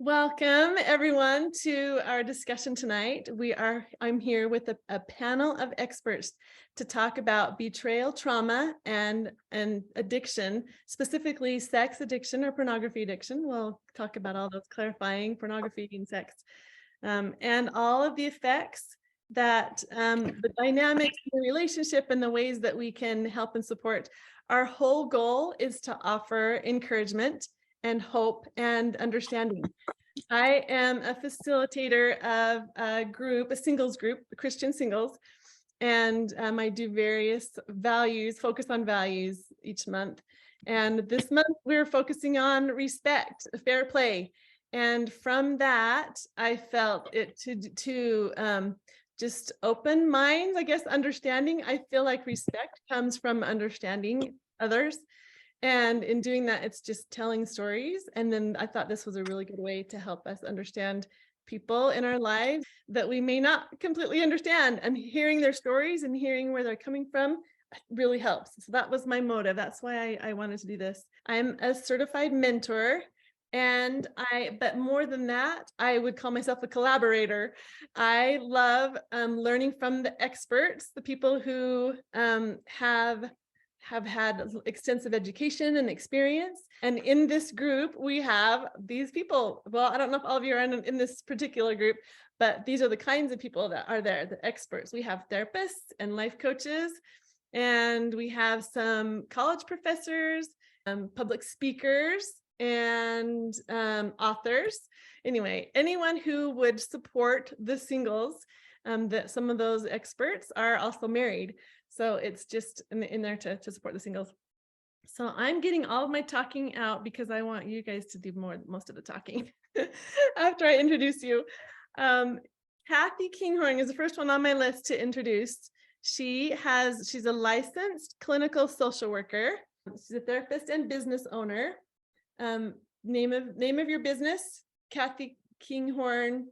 Welcome everyone to our discussion tonight. I'm here with a panel of experts to talk about betrayal trauma and addiction, specifically sex addiction or pornography addiction. We'll talk about all those clarifying pornography and sex, and all of the effects that the dynamics of the relationship and the ways that we can help and support. Our whole goal is to offer encouragement and hope and understanding. I am a facilitator of a singles group, Christian singles, and I do various focus on values each month. And this month we're focusing on respect, fair play. And from that, I felt it to just open minds, I guess, understanding. I feel like respect comes from understanding others. And in doing that, it's just telling stories. And then I thought this was a really good way to help us understand people in our lives that we may not completely understand, and hearing their stories and hearing where they're coming from really helps. So that was my motive. That's why I wanted to do this. I'm a certified mentor, but more than that, I would call myself a collaborator. I love learning from the experts, the people who have had extensive education and experience. And in this group, we have these people. Well, I don't know if all of you are in this particular group, but these are the kinds of people that are there, the experts. We have therapists and life coaches, and we have some college professors, public speakers, and authors. Anyway, anyone who would support the singles, that some of those experts are also married. So it's just in there to support the singles. So I'm getting all of my talking out because I want you guys to do most of the talking after I introduce you. Kathy Kinghorn is the first one on my list to introduce. She's a licensed clinical social worker. She's a therapist and business owner. Name of your business, Kathy Kinghorn.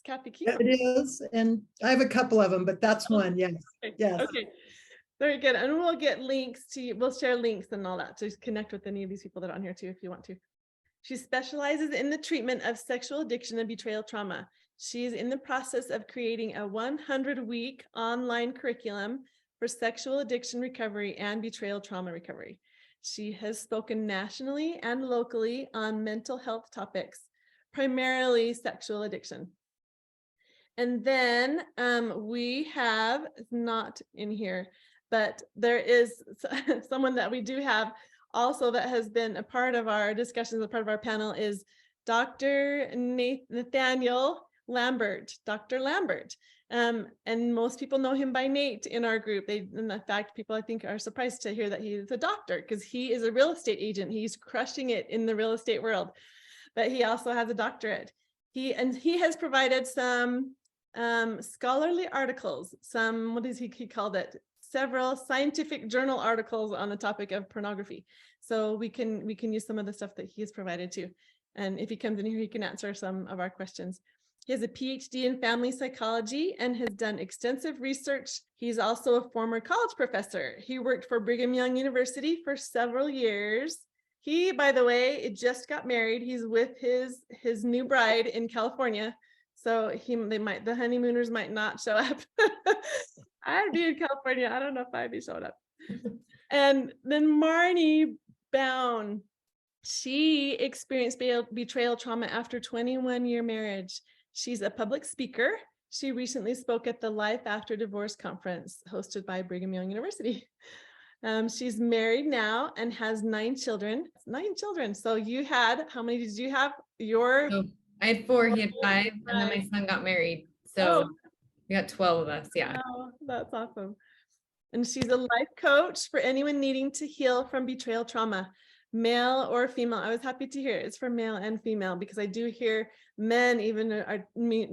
Kathy Kinghorn. It is, and I have a couple of them, but that's one. Yes. Okay. Yes. Okay. Very good. And we'll get links we'll share links and all that to connect with any of these people that are on here too, if you want to. She specializes in the treatment of sexual addiction and betrayal trauma. She is in the process of creating a 100-week online curriculum for sexual addiction recovery and betrayal trauma recovery. She has spoken nationally and locally on mental health topics, primarily sexual addiction. And then we have, not in here, but there is someone that we do have also that has been a part of our discussions, a part of our panel, is Dr. Nathaniel Lambert, Dr. Lambert. And most people know him by Nate in our group. In fact, people I think are surprised to hear that he's a doctor, because he is a real estate agent. He's crushing it in the real estate world, but he also has a doctorate. He has provided some scholarly articles, he called it, several scientific journal articles on the topic of pornography. So we can use some of the stuff that he has provided too. And if he comes in here, he can answer some of our questions. He has a PhD in family psychology and has done extensive research. He's also a former college professor. He worked for Brigham Young University for several years. He, by the way, just got married. He's with his new bride in California. So the honeymooners might not show up. I'd be in California. I don't know if I'd be showing up. And then Marni Bown, she experienced betrayal trauma after 21-year marriage. She's a public speaker. She recently spoke at the Life After Divorce conference hosted by Brigham Young University. She's married now and has 9 children. 9 children. So how many did you have? I had 4, he had 5, and then my son got married. So we got 12 of us, yeah. Oh, that's awesome. And she's a life coach for anyone needing to heal from betrayal trauma, male or female. I was happy to hear it's for male and female, because I do hear men even are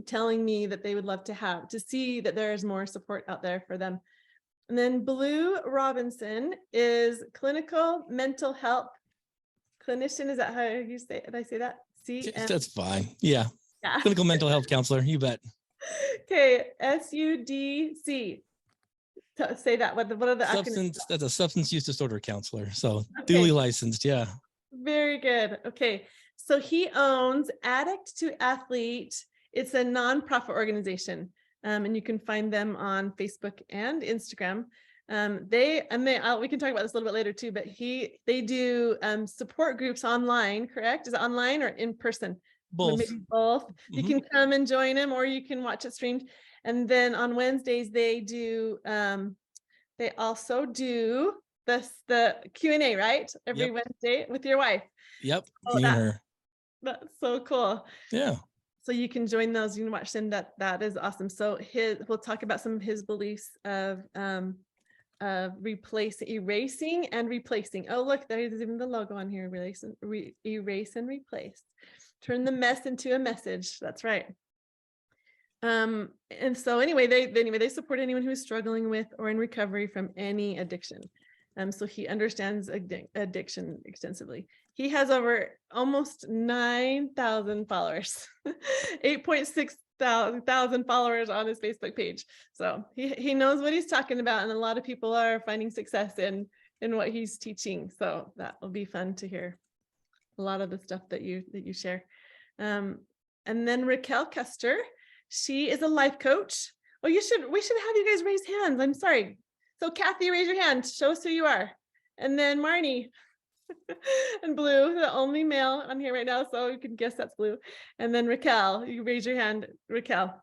telling me that they would love to see that there is more support out there for them. And then Blue Robinson is clinical mental health clinician. Is that how you say it? Did I say that? That's fine. Yeah. Clinical mental health counselor. You bet. Okay. SUDC. Say that. What are the acronyms? That's a substance use disorder counselor. So duly licensed. Yeah. Very good. Okay. So he owns Addict II Athlete. It's a nonprofit organization, and you can find them on Facebook and Instagram. We can talk about this a little bit later too, but they do support groups online, correct? Is it online or in person? Both. Maybe both. You can come and join them, or you can watch it streamed. And then on Wednesdays they also do the Q&A, right? Every Wednesday with your wife. Yep. Oh, Me and her. That's so cool. Yeah. So you can join those, you can watch them. That is awesome. So we'll talk about some of his beliefs of erasing and replacing. Oh, look, there's even the logo on here. Erase and replace. Turn the mess into a message. That's right. And so anyway, they support anyone who is struggling with or in recovery from any addiction. So he understands addiction extensively. He has over almost 9,000 followers, 8.6 thousand followers on his Facebook page. So he knows what he's talking about, and a lot of people are finding success in what he's teaching. So that will be fun to hear a lot of the stuff that you share. And then Raquel Custer, she is a life coach. Oh, we should have you guys raise hands. I'm sorry. So Kathy, raise your hand. Show us who you are. And then Marni and Blue, the only male on here right now, so you can guess that's Blue. And then Raquel, you raise your hand. Raquel,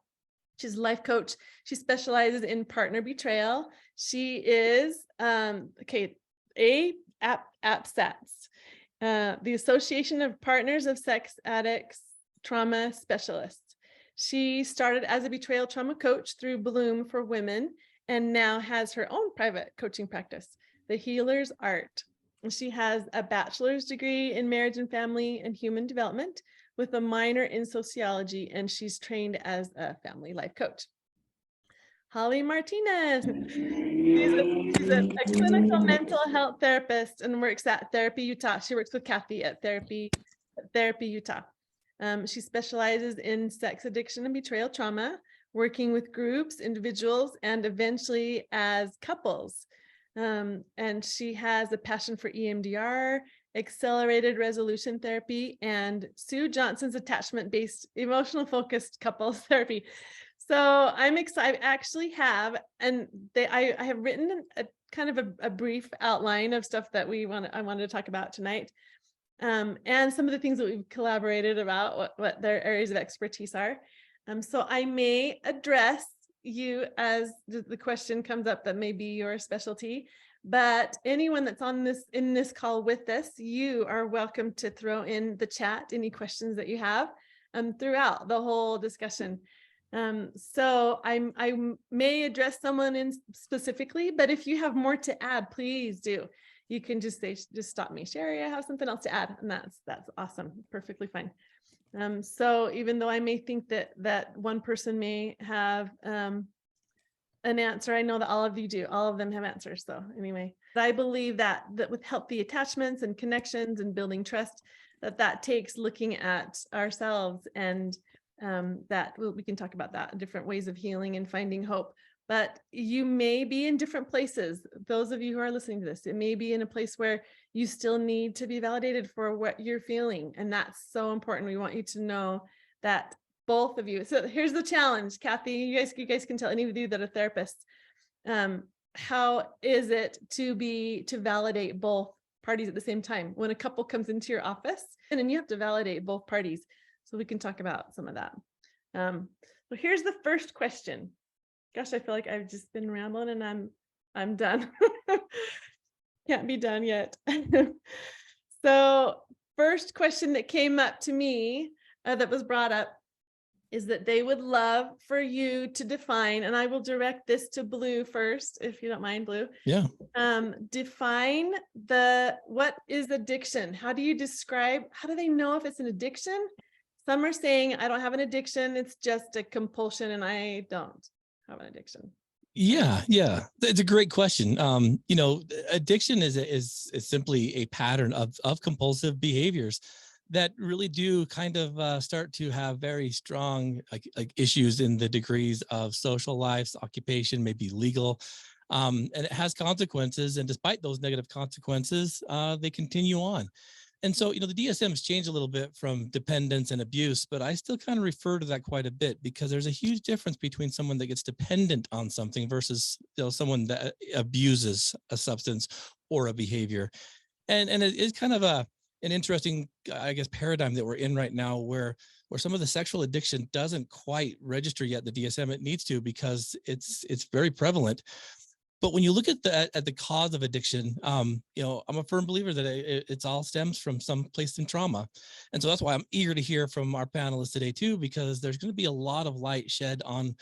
she's a life coach. She specializes in partner betrayal. She is APSATS, the Association of Partners of Sex Addicts Trauma Specialists. She started as a betrayal trauma coach through Bloom for Women, and now has her own private coaching practice, The Healer's Art. And she has a bachelor's degree in marriage and family and human development with a minor in sociology, and she's trained as a family life coach. Holly Martinez, she's a clinical mental health therapist and works at Therapy Utah. She works with Kathy at Therapy Utah. She specializes in sex addiction and betrayal trauma, working with groups, individuals, and eventually as couples. And she has a passion for EMDR, accelerated resolution therapy, and Sue Johnson's attachment-based emotional focused couples therapy. So I'm excited. I actually have, I have written a kind of a brief outline of stuff that I wanted to talk about tonight. And some of the things that we've collaborated about, what their areas of expertise are. So I may address you as the question comes up that may be your specialty, but anyone that's in this call with us, you are welcome to throw in the chat any questions that you have throughout the whole discussion. So I may address someone in specifically, but if you have more to add, please do. You can just stop me, Sheri, I have something else to add, and that's awesome, perfectly fine. So even though I may think that one person may have an answer, I know that all of you do. All of them have answers. So anyway, I believe that with healthy attachments and connections and building trust, that takes looking at ourselves, and that we can talk about that, different ways of healing and finding hope. But you may be in different places. Those of you who are listening to this, it may be in a place where you still need to be validated for what you're feeling. And that's so important. We want you to know that both of you. So here's the challenge, Kathy, you guys can tell, any of you that are therapists, how is it to validate both parties at the same time when a couple comes into your office, and then you have to validate both parties. So we can talk about some of that. So here's the first question. Gosh, I feel like I've just been rambling and I'm done. Can't be done yet. So first question that came up to me that was brought up is that they would love for you to define, and I will direct this to Blue first, if you don't mind, Blue. Yeah. Define what is addiction? How do they know if it's an addiction? Some are saying, I don't have an addiction, it's just a compulsion, and I don't have an addiction. Yeah. It's a great question. Addiction is simply a pattern of compulsive behaviors that really do kind of start to have very strong like issues in the degrees of social lives, occupation, maybe legal, and it has consequences. And despite those negative consequences, they continue on. And so, the DSM has changed a little bit from dependence and abuse, but I still kind of refer to that quite a bit because there's a huge difference between someone that gets dependent on something versus someone that abuses a substance or a behavior. And it is kind of an interesting, I guess, paradigm that we're in right now where some of the sexual addiction doesn't quite register yet the DSM. It needs to because it's very prevalent. But when you look at the cause of addiction, I'm a firm believer that it's all stems from some place in trauma. And so that's why I'm eager to hear from our panelists today too, because there's going to be a lot of light shed on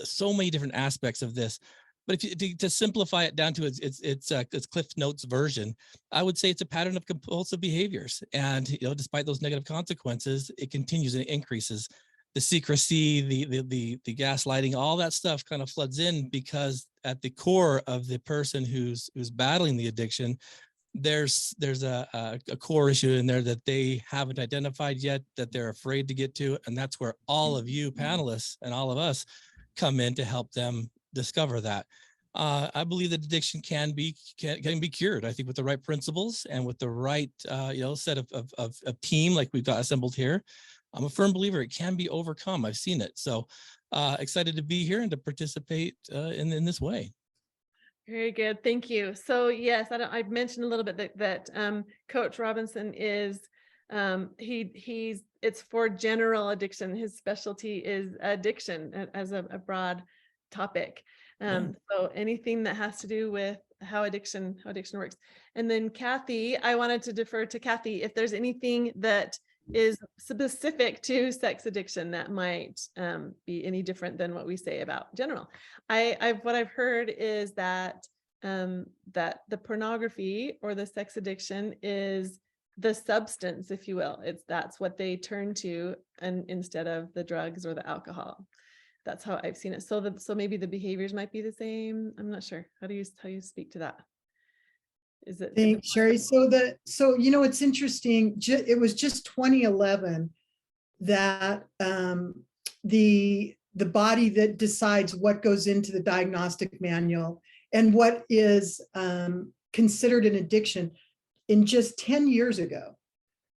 so many different aspects of this. But to simplify it down to its Cliff Notes version, I would say it's a pattern of compulsive behaviors. And, despite those negative consequences, it continues and it increases. The secrecy, the gaslighting, all that stuff kind of floods in because at the core of the person who's battling the addiction, there's a core issue in there that they haven't identified yet, that they're afraid to get to. And that's where all of you panelists and all of us come in to help them discover that. I believe that addiction can be cured. I think with the right principles and with the right set of team like we've got assembled here. I'm a firm believer it can be overcome. I've seen it. So excited to be here and to participate in this way. Very good. Thank you. So yes, I've mentioned a little bit that Coach Robinson is, it's for general addiction. His specialty is addiction as a broad topic. So anything that has to do with how addiction works. And then Kathy, I wanted to defer to Kathy if there's anything that is specific to sex addiction that might be any different than what we say about general. What I've heard is that that the pornography or the sex addiction is the substance, if you will. That's what they turn to, and instead of the drugs or the alcohol. That's how I've seen it. So maybe the behaviors might be the same. I'm not sure. How do you speak to that? Thanks, Sheri. So it's interesting. It was just 2011 that the body that decides what goes into the diagnostic manual and what is considered an addiction. In just 10 years ago,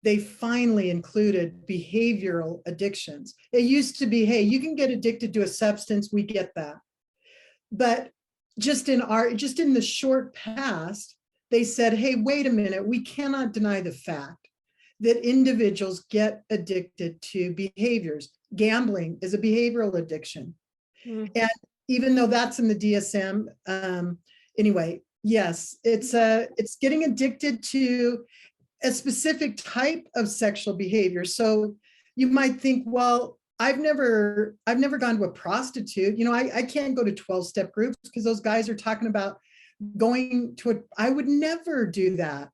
they finally included behavioral addictions. It used to be, hey, you can get addicted to a substance. We get that, but just in the short past, they said, hey, wait a minute, we cannot deny the fact that individuals get addicted to behaviors. Gambling is a behavioral addiction. And even though that's in the DSM, anyway, yes, it's getting addicted to a specific type of sexual behavior. So you might think, well, I've never gone to a prostitute. I can't go to 12-step groups because those guys are talking about going to I would never do that.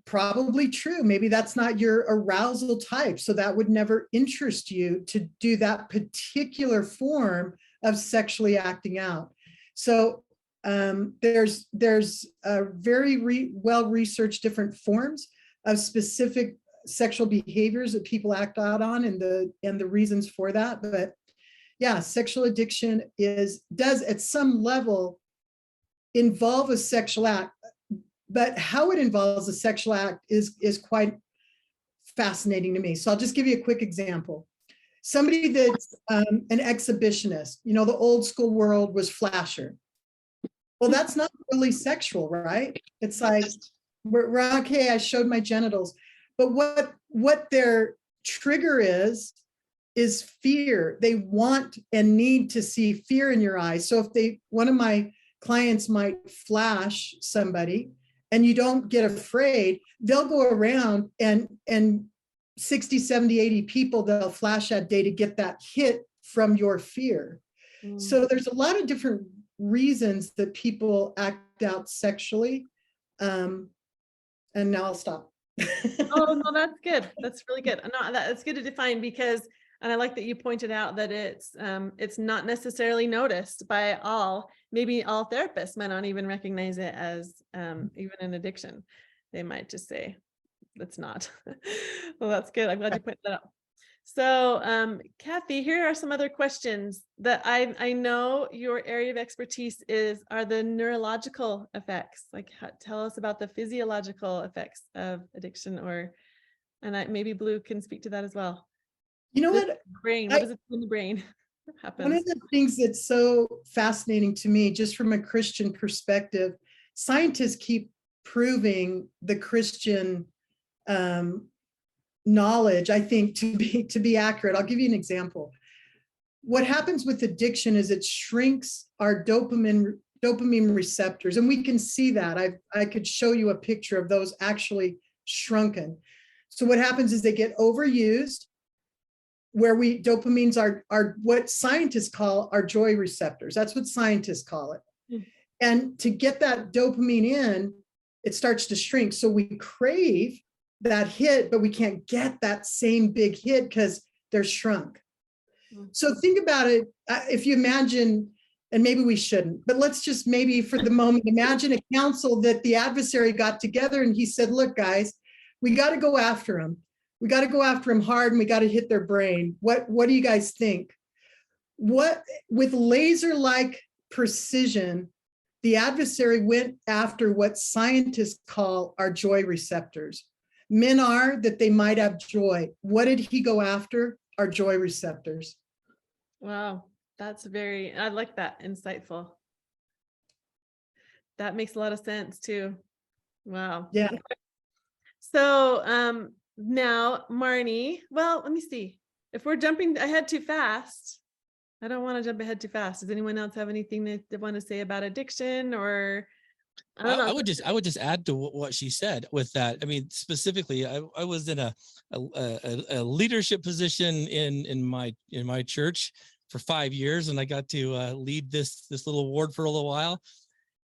Probably true. Maybe that's not your arousal type. So that would never interest you to do that particular form of sexually acting out. So there's a very well-researched different forms of specific sexual behaviors that people act out on and the reasons for that. But yeah, sexual addiction does at some level involve a sexual act, but how it involves a sexual act is quite fascinating to me. So I'll just give you a quick example. Somebody that's an exhibitionist, the old school world was flasher. Well, that's not really sexual, right? It's like, we're okay, I showed my genitals. But what their trigger is fear. They want and need to see fear in your eyes. So if one of my clients might flash somebody and you don't get afraid, they'll go around and 60, 70, 80 people they'll flash that day to get that hit from your fear. So there's a lot of different reasons that people act out sexually. And now I'll stop. Oh, no, that's good. That's really good. No, that's good to define because, and I like that you pointed out that it's not necessarily noticed by all. Maybe all therapists might not even recognize it as even an addiction. They might just say it's not. Well, that's good. I'm glad you pointed that out. So, Kathy, here are some other questions that I know your area of expertise are the neurological effects. Like, tell us about the physiological effects of addiction, and maybe Blue can speak to that as well. You know The what? brain, what does it do in the brain? What happens? One of the things that's so fascinating to me, just from a Christian perspective, scientists keep proving the Christian knowledge, I think, to be accurate. I'll give you an example. What happens with addiction is it shrinks our dopamine receptors, and we can see that. I could show you a picture of those actually shrunken. So what happens is they get overused, where dopamines are what scientists call our joy receptors. That's what scientists call it. Mm. And to get that dopamine in, it starts to shrink. So we crave that hit, but we can't get that same big hit because they're shrunk. Mm. So think about it. If you imagine, and maybe we shouldn't, but let's just maybe for the moment, imagine a council that the adversary got together and he said, look, guys, we got to go after him. We got to go after him hard, and we got to hit their brain. What do you guys think? With laser-like precision, the adversary went after what scientists call our joy receptors. Men are that they might have joy. What did he go after? Our joy receptors. Wow, I like that, insightful. That makes a lot of sense too. Wow. Yeah. So, now, Marni, well, let me see. If we're jumping ahead too fast, I don't want to jump ahead too fast. Does anyone else have anything that they want to say about addiction, or I don't know? I would just add to what she said with that. I mean, specifically, I was in a leadership position in my church for 5 years, and I got to lead this little ward for a little while.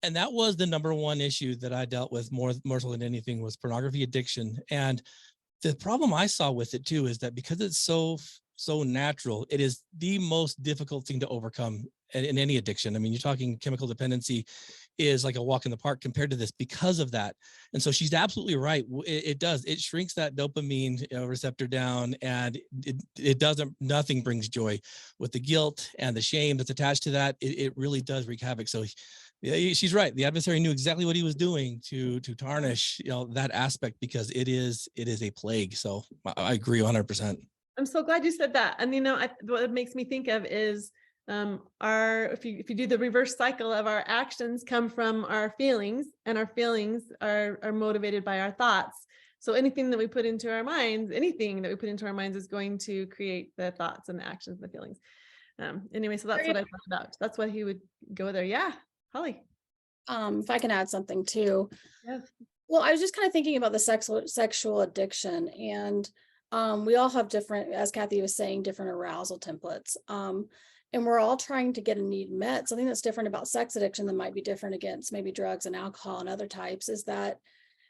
And that was the number one issue that I dealt with more so than anything, was pornography addiction. And the problem I saw with it too is that because it's so natural, it is the most difficult thing to overcome in any addiction. I mean, you're talking chemical dependency is like a walk in the park compared to this because of that. And so she's absolutely right. It shrinks that dopamine receptor down, and nothing brings joy. With the guilt and the shame that's attached to that, it really does wreak havoc. So yeah, she's right. The adversary knew exactly what he was doing to tarnish, that aspect, because it is a plague. So I agree 100%. I'm so glad you said that. And what it makes me think of is if you do the reverse cycle of our actions come from our feelings, and our feelings are motivated by our thoughts. So anything that we put into our minds is going to create the thoughts and the actions and the feelings. Anyway, so that's what I thought about. That's why he would go there. Yeah. Holly. If I can add something too. Yes. Well, I was just kind of thinking about the sexual addiction, and we all have different, as Kathy was saying, different arousal templates. And we're all trying to get a need met. Something that's different about sex addiction that might be different against maybe drugs and alcohol and other types is that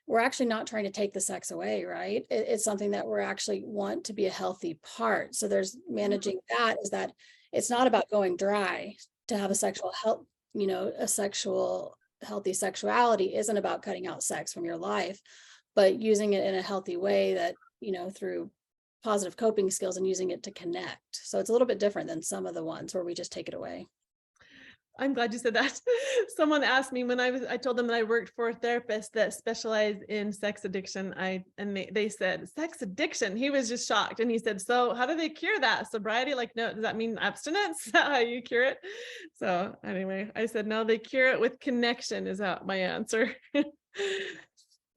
we're actually not trying to take the sex away, right? It's something that we're actually want to be a healthy part. So there's managing that, is that it's not about going dry. To have a sexual health, a sexual healthy sexuality isn't about cutting out sex from your life, but using it in a healthy way that, through positive coping skills and using it to connect. So it's a little bit different than some of the ones where we just take it away. I'm glad you said that. Someone asked me when I told them that I worked for a therapist that specialized in sex addiction. They said, sex addiction. He was just shocked. And he said, so how do they cure that? Sobriety? Like, no, does that mean abstinence? Is that how you cure it? So anyway, I said, no, they cure it with connection, is that my answer.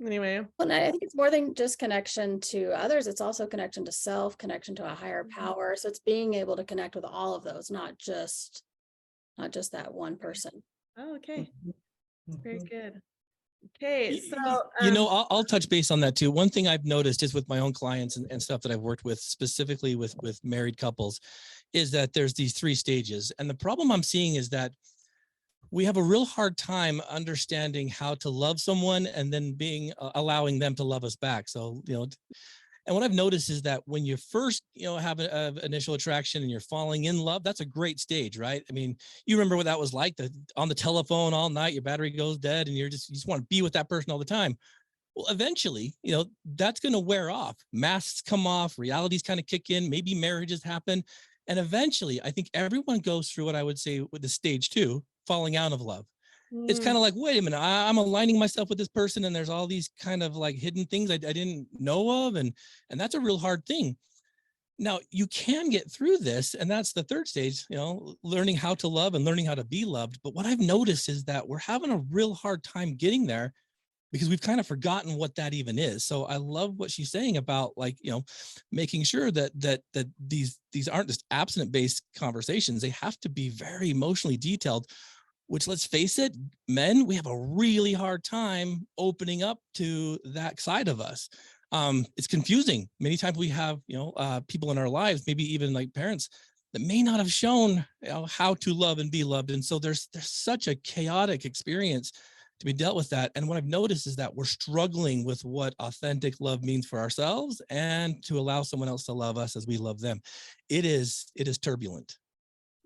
Anyway. Well, I think it's more than just connection to others. It's also connection to self, connection to a higher power. So it's being able to connect with all of those, not just that one person. Oh, okay. Very good. Okay. So, I'll touch base on that too. One thing I've noticed is with my own clients and stuff that I've worked with, specifically with married couples, is that there's these 3 stages. And the problem I'm seeing is that we have a real hard time understanding how to love someone and then allowing them to love us back. So, and what I've noticed is that when you first, have an initial attraction and you're falling in love, that's a great stage, right? I mean, you remember what that was like, on the telephone all night, your battery goes dead and you just want to be with that person all the time. Well, eventually, that's going to wear off. Masks come off, realities kind of kick in, maybe marriages happen. And eventually, I think everyone goes through what I would say with the stage 2, falling out of love. It's kind of like, wait a minute, I'm aligning myself with this person, and there's all these kind of like hidden things I didn't know of. And that's a real hard thing. Now, you can get through this, and that's the third stage, learning how to love and learning how to be loved. But what I've noticed is that we're having a real hard time getting there because we've kind of forgotten what that even is. So I love what she's saying about, like, making sure that these aren't just abstinent-based conversations. They have to be very emotionally detailed, which, let's face it, men, we have a really hard time opening up to that side of us. It's confusing. Many times we have, people in our lives, maybe even like parents, that may not have shown how to love and be loved. And so there's such a chaotic experience to be dealt with that. And what I've noticed is that we're struggling with what authentic love means for ourselves and to allow someone else to love us as we love them. It is turbulent.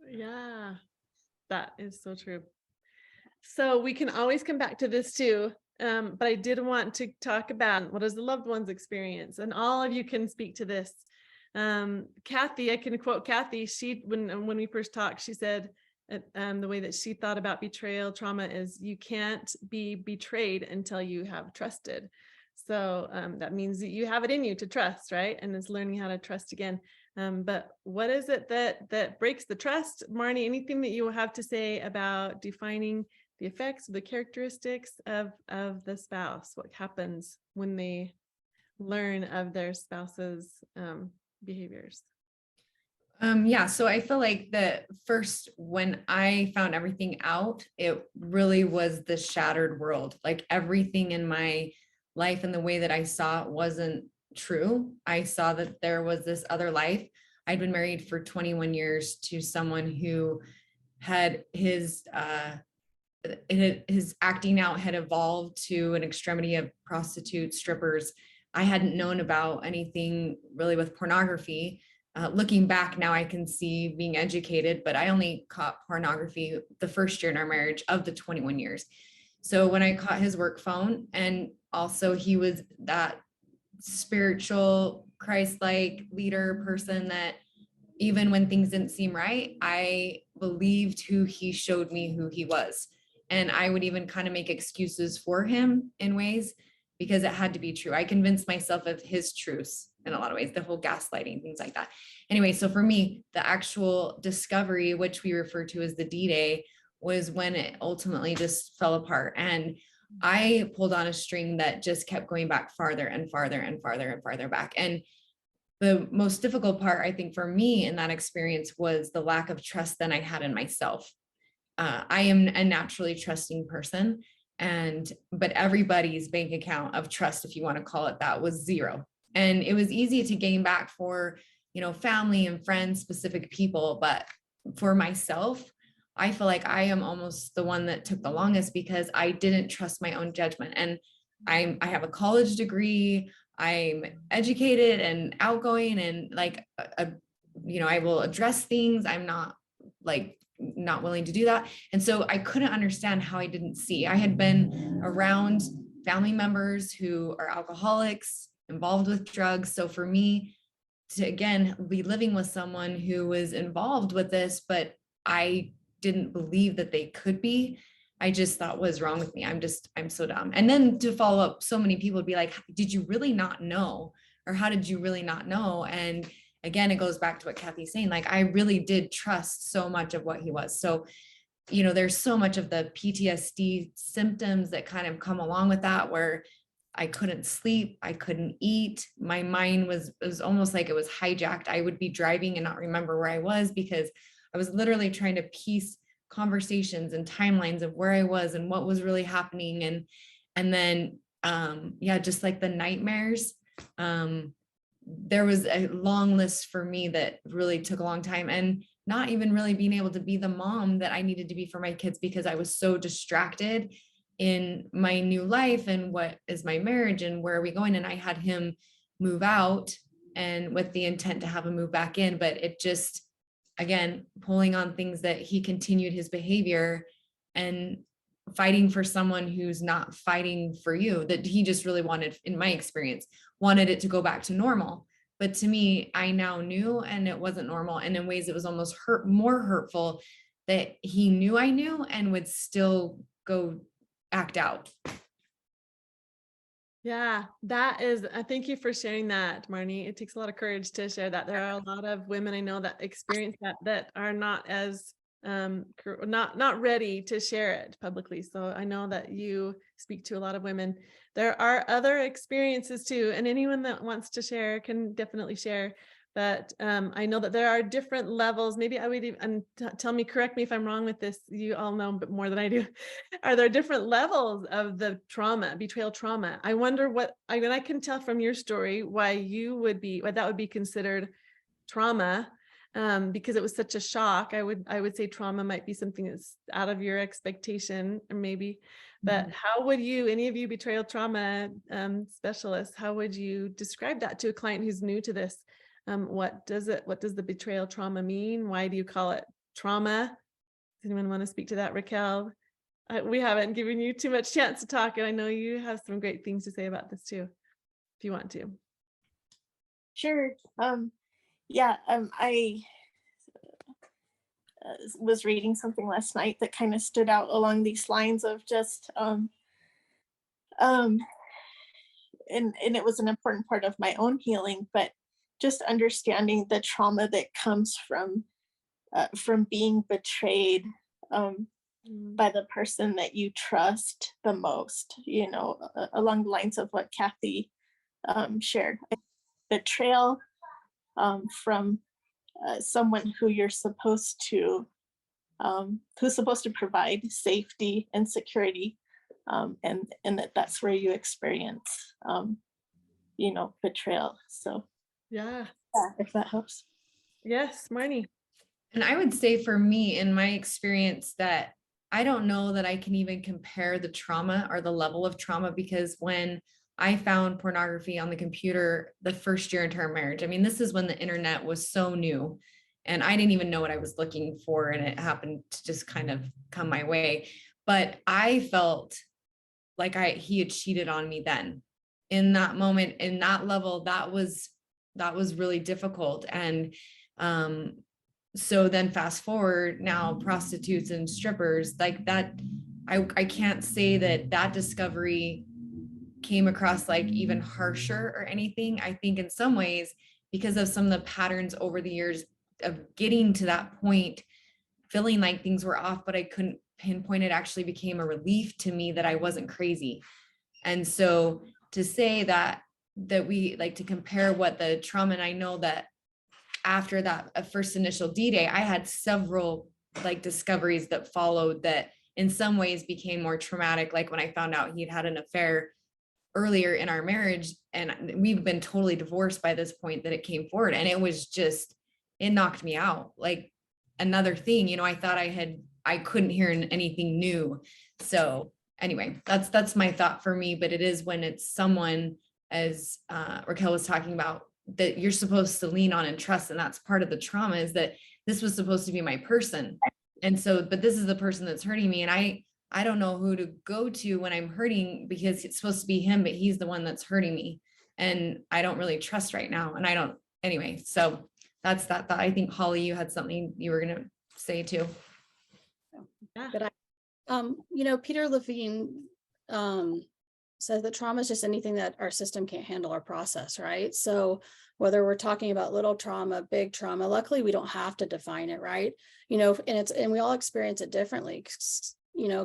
Yeah, that is so true. So we can always come back to this too. But I did want to talk about what is the loved one's experience, and all of you can speak to this. Kathy, I can quote Kathy. She, when we first talked, she said, the way that she thought about betrayal trauma is you can't be betrayed until you have trusted. So that means that you have it in you to trust, right? And it's learning how to trust again. But what is it that breaks the trust? Marni, anything that you have to say about defining the effects, the characteristics of the spouse? What happens when they learn of their spouse's behaviors? So I feel like when I found everything out, it really was the shattered world. Like everything in my life and the way that I saw it wasn't true. I saw that there was this other life. I'd been married for 21 years to someone who had his acting out had evolved to an extremity of prostitutes, strippers. I hadn't known about anything really with pornography. Looking back now, I can see being educated, but I only caught pornography the first year in our marriage of the 21 years. So when I caught his work phone, and also he was that spiritual, Christ-like leader person that even when things didn't seem right, I believed who he showed me who he was. And I would even kind of make excuses for him in ways because it had to be true. I convinced myself of his truths in a lot of ways, the whole gaslighting, things like that. Anyway, so for me, the actual discovery, which we refer to as the D-Day, was when it ultimately just fell apart. And I pulled on a string that just kept going back farther and farther and farther and farther back. And the most difficult part, I think, for me in that experience was the lack of trust that I had in myself. I am a naturally trusting person, but everybody's bank account of trust, if you want to call it that, was zero. And it was easy to gain back for, family and friends, specific people. But for myself, I feel like I am almost the one that took the longest because I didn't trust my own judgment. And I have a college degree. I'm educated and outgoing and I will address things. I'm not willing to do that. And so I couldn't understand how I didn't see. I had been around family members who are alcoholics, involved with drugs. So for me to, again, be living with someone who was involved with this, but I didn't believe that they could be, I just thought, what was wrong with me? I'm so dumb. And then to follow up, so many people would be like, did you really not know? Or how did you really not know? And again, it goes back to what Kathy's saying, like, I really did trust so much of what he was. So, there's so much of the PTSD symptoms that kind of come along with that, where I couldn't sleep, I couldn't eat. My mind was almost like it was hijacked. I would be driving and not remember where I was because I was literally trying to piece conversations and timelines of where I was and what was really happening. And then, just like the nightmares, there was a long list for me that really took a long time, and not even really being able to be the mom that I needed to be for my kids because I was so distracted in my new life and what is my marriage and where are we going. And I had him move out and with the intent to have him move back in, but it just, again, pulling on things that he continued his behavior. And fighting for someone who's not fighting for you, that he just really wanted, in my experience, wanted it to go back to normal. But to me, I now knew, and it wasn't normal. And in ways it was almost more hurtful that he knew I knew and would still go act out. Yeah, that is, thank you for sharing that, Marni. It takes a lot of courage to share that. There are a lot of women I know that experience that are not as not ready to share it publicly. So I know that you speak to a lot of women. There are other experiences too, and anyone that wants to share can definitely share. But I know that there are different levels. Maybe I would even tell me, correct me if I'm wrong with this. You all know a bit more than I do. Are there different levels of the trauma, betrayal trauma? I wonder what, I mean, I can tell from your story why that would be considered trauma, because it was such a shock. I would say trauma might be something that's out of your expectation, or maybe. But how would you, any of you betrayal trauma specialists, how would you describe that to a client who's new to this? What does the betrayal trauma mean? Why do you call it trauma? Does anyone want to speak to that, Raquel? We haven't given you too much chance to talk, and I know you have some great things to say about this too, if you want to. Sure. I was reading something last night that kind of stood out along these lines of just, and it was an important part of my own healing, but just understanding the trauma that comes from being betrayed by the person that you trust the most, along the lines of what Kathy shared. Betrayal from someone who you're supposed to, who's supposed to provide safety and security, and that's where you experience, betrayal. So yeah, if that helps. Yes, Marni. And I would say for me, in my experience, that I don't know that I can even compare the trauma or the level of trauma, because when I found pornography on the computer the first year into our marriage, I mean, this is when the internet was so new and I didn't even know what I was looking for, and it happened to just kind of come my way. But I felt like he had cheated on me then. In that moment, in that level, that was really difficult. And so then fast forward now, prostitutes and strippers like that, I can't say that discovery came across like even harsher or anything. I think in some ways, because of some of the patterns over the years of getting to that point, feeling like things were off, but I couldn't pinpoint it, actually became a relief to me that I wasn't crazy. And so to say that we like to compare what the trauma, and I know that after that first initial D-Day, I had several like discoveries that followed that in some ways became more traumatic. Like when I found out he'd had an affair earlier in our marriage, and we've been totally divorced by this point, that it came forward, and it was just, it knocked me out. Like another thing, I thought I couldn't hear anything new. So anyway, that's my thought for me. But it is when it's someone, as Raquel was talking about, that you're supposed to lean on and trust. And that's part of the trauma, is that this was supposed to be my person. And so, but this is the person that's hurting me. And I don't know who to go to when I'm hurting, because it's supposed to be him, but he's the one that's hurting me. And I don't really trust right now. And anyway, so that's that. I think Holly, you had something you were going to say too. Yeah. But Peter Levine says that trauma is just anything that our system can't handle or process, right? So whether we're talking about little trauma, big trauma, luckily we don't have to define it, right? And we all experience it differently.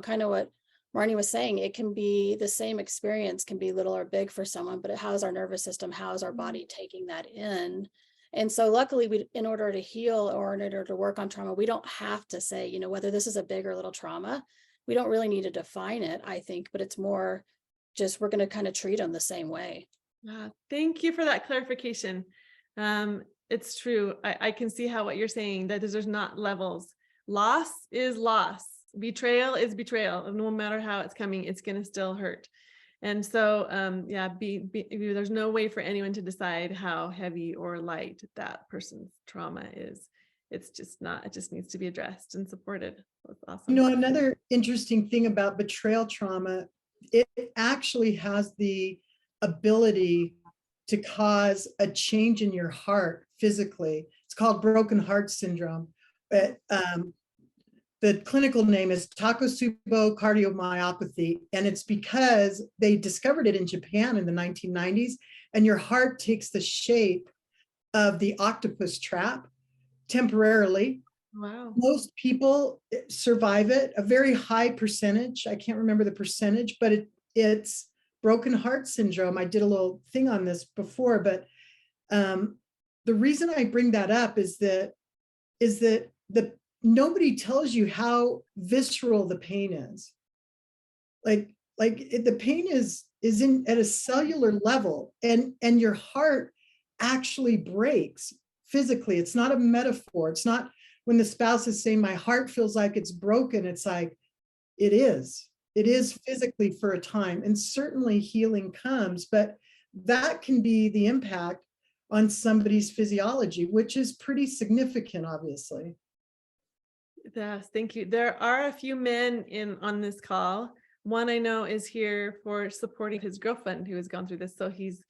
Kind of what Marni was saying, it can be the same experience, can be little or big for someone, but how's our nervous system, how's our body taking that in? And so luckily, in order to heal or in order to work on trauma, we don't have to say, whether this is a big or little trauma, we don't really need to define it, I think, but it's more just, we're going to kind of treat them the same way. Thank you for that clarification. It's true. I can see how what you're saying, that there's not levels. Loss is loss. Betrayal is betrayal. No matter how it's coming, it's going to still hurt. And so, there's no way for anyone to decide how heavy or light that person's trauma is. it's just not, it just needs to be addressed and supported. That's You awesome. know, another interesting thing about betrayal trauma, it actually has the ability to cause a change in your heart physically. It's called broken heart syndrome. But the clinical name is Takotsubo cardiomyopathy, and it's because they discovered it in Japan in the 1990s, and your heart takes the shape of the octopus trap temporarily. Wow. Most people survive it, a very high percentage. I can't remember the percentage, but it's broken heart syndrome. I did a little thing on this before, but the reason I bring that up is that nobody tells you how visceral the pain is. The pain is in at a cellular level, and your heart actually breaks physically. It's not a metaphor. It's not when the spouse is saying my heart feels like it's broken. It's like it is physically for a time, and certainly healing comes, but that can be the impact on somebody's physiology, which is pretty significant, obviously. Yes, thank you. There are a few men on this call. One I know is here for supporting his girlfriend who has gone through this. So he's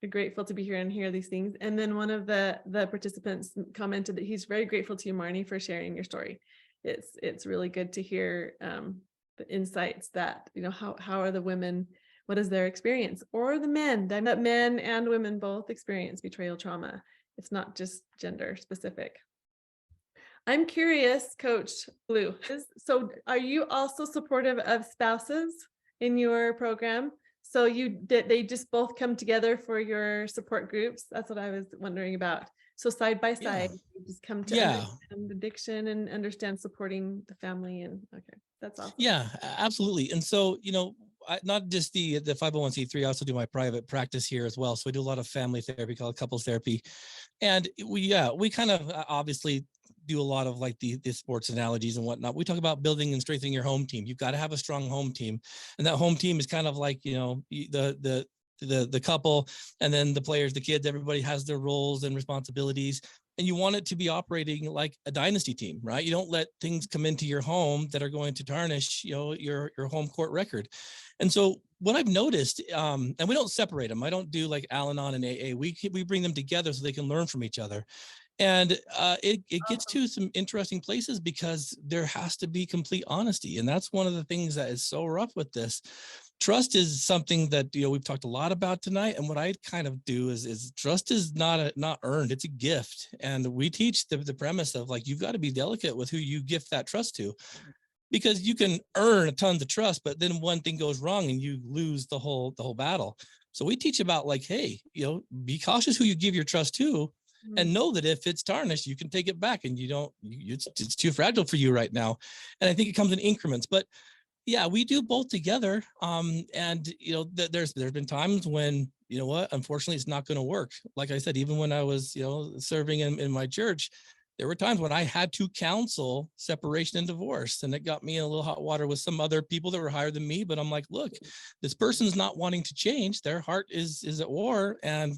grateful to be here and hear these things. And then one of the participants commented that he's very grateful to you, Marni, for sharing your story. It's really good to hear the insights that, you know, how are the women, what is their experience, or the men, that men and women both experience betrayal trauma. It's not just gender specific. I'm curious, Coach Blue, so are you also supportive of spouses in your program? So they just both come together for your support groups? That's what I was wondering about. So side by side, you just come to understand addiction and understand supporting the family. And okay, that's awesome. Yeah, absolutely. And so, you know, not just the 501c3, I also do my private practice here as well. So I do a lot of family therapy called couples therapy. And we kind of obviously do a lot of like the sports analogies and whatnot. We talk about building and strengthening your home team. You've got to have a strong home team. And that home team is kind of like, you know, the couple, and then the players, the kids, everybody has their roles and responsibilities. And you want it to be operating like a dynasty team, right? You don't let things come into your home that are going to tarnish, you know, your home court record. And so what I've noticed, and we don't separate them. I don't do like Al-Anon and AA. We bring them together so they can learn from each other. And it gets to some interesting places because there has to be complete honesty. And that's one of the things that is so rough with this. Trust is something that, you know, we've talked a lot about tonight. And what I kind of do is trust is not earned. It's a gift. And we teach the premise of like, you've got to be delicate with who you gift that trust to, because you can earn tons of trust, but then one thing goes wrong and you lose the whole battle. So we teach about like, hey, you know, be cautious who you give your trust to, and know that if it's tarnished, you can take it back, and it's too fragile for you right now. And I think it comes in increments, but yeah, we do both together. And you know, there's been times when, you know what, unfortunately it's not going to work. Like I said, even when I was, you know, serving in my church, there were times when I had to counsel separation and divorce, and it got me in a little hot water with some other people that were higher than me. But I'm like, look, this person's not wanting to change. Their heart is at war, and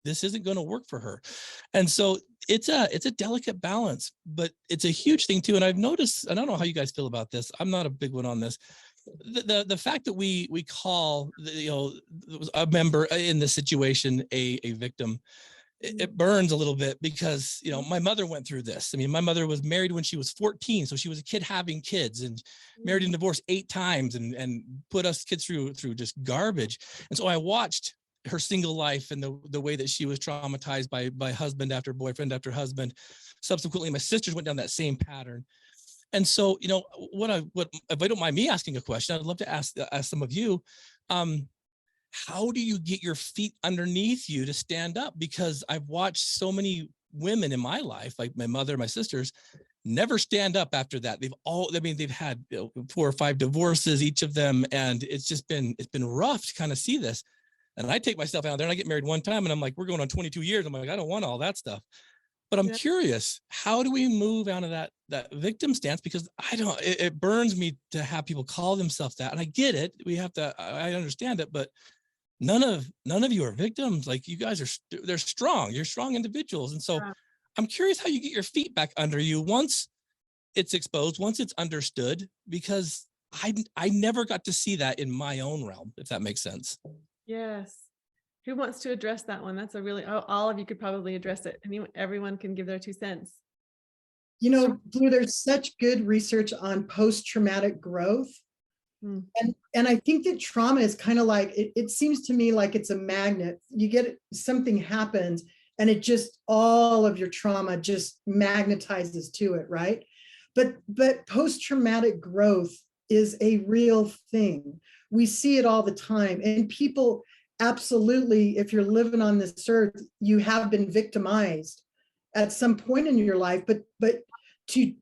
this isn't going to work for her. And so it's a delicate balance, but it's a huge thing too. And I've noticed, and I don't know how you guys feel about this, I'm not a big one on this, the fact that we call, you know, a member in this situation a victim, it burns a little bit, because, you know, my mother went through this. I mean, my mother was married when she was 14. So she was a kid having kids, and married and divorced 8 times, and put us kids through just garbage. And so I watched her single life and the way that she was traumatized by husband after boyfriend after husband. Subsequently, my sisters went down that same pattern. And so, you know, what if I don't mind me asking a question, I'd love to ask some of you, how do you get your feet underneath you to stand up? Because I've watched so many women in my life, like my mother, my sisters, never stand up after that. They've had 4 or 5 divorces, each of them. And it's been rough to kind of see this. And I take myself out there, and I get married one time, and I'm like, we're going on 22 years. I'm like, I don't want all that stuff. But I'm curious, how do we move out of that victim stance? Because it burns me to have people call themselves that. And I get it. I understand it, but none of you are victims. Like, you guys they're strong. You're strong individuals. And so I'm curious how you get your feet back under you once it's exposed, once it's understood, because I never got to see that in my own realm, if that makes sense. Yes. Who wants to address that one? That's a really, all of you could probably address it. Everyone can give their 2 cents. You know, Blue, there's such good research on post-traumatic growth. Mm. And I think that trauma is kind of like, it seems to me like it's a magnet. You get something happens and it just, all of your trauma just magnetizes to it, right? But post-traumatic growth is a real thing. We see it all the time. And people, absolutely, if you're living on this earth, you have been victimized at some point in your life, but to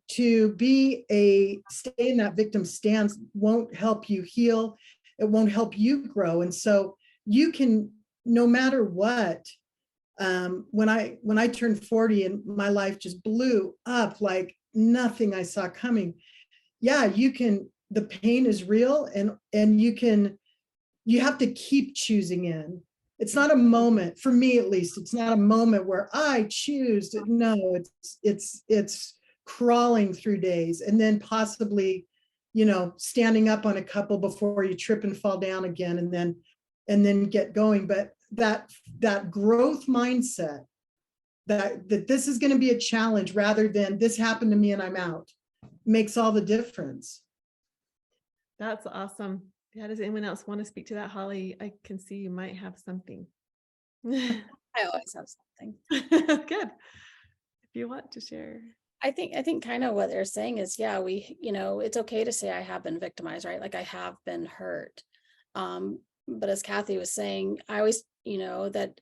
stay in that victim stance won't help you heal. It won't help you grow. And so you can, no matter what, when I turned 40 and my life just blew up like nothing I saw coming. Yeah, you can, the pain is real, and you have to keep choosing in. It's not a moment, for me at least, it's not a moment where I choose to, no, it's crawling through days, and then possibly, you know, standing up on a couple before you trip and fall down again, and then get going. But that growth mindset, that this is going to be a challenge rather than this happened to me and I'm out, makes all the difference. That's awesome. Yeah, does anyone else want to speak to that? Holly, I can see you might have something. I always have something. Good. If you want to share. I think kind of what they're saying is, yeah, it's okay to say I have been victimized, right? Like I have been hurt. But as Kathy was saying, I always, that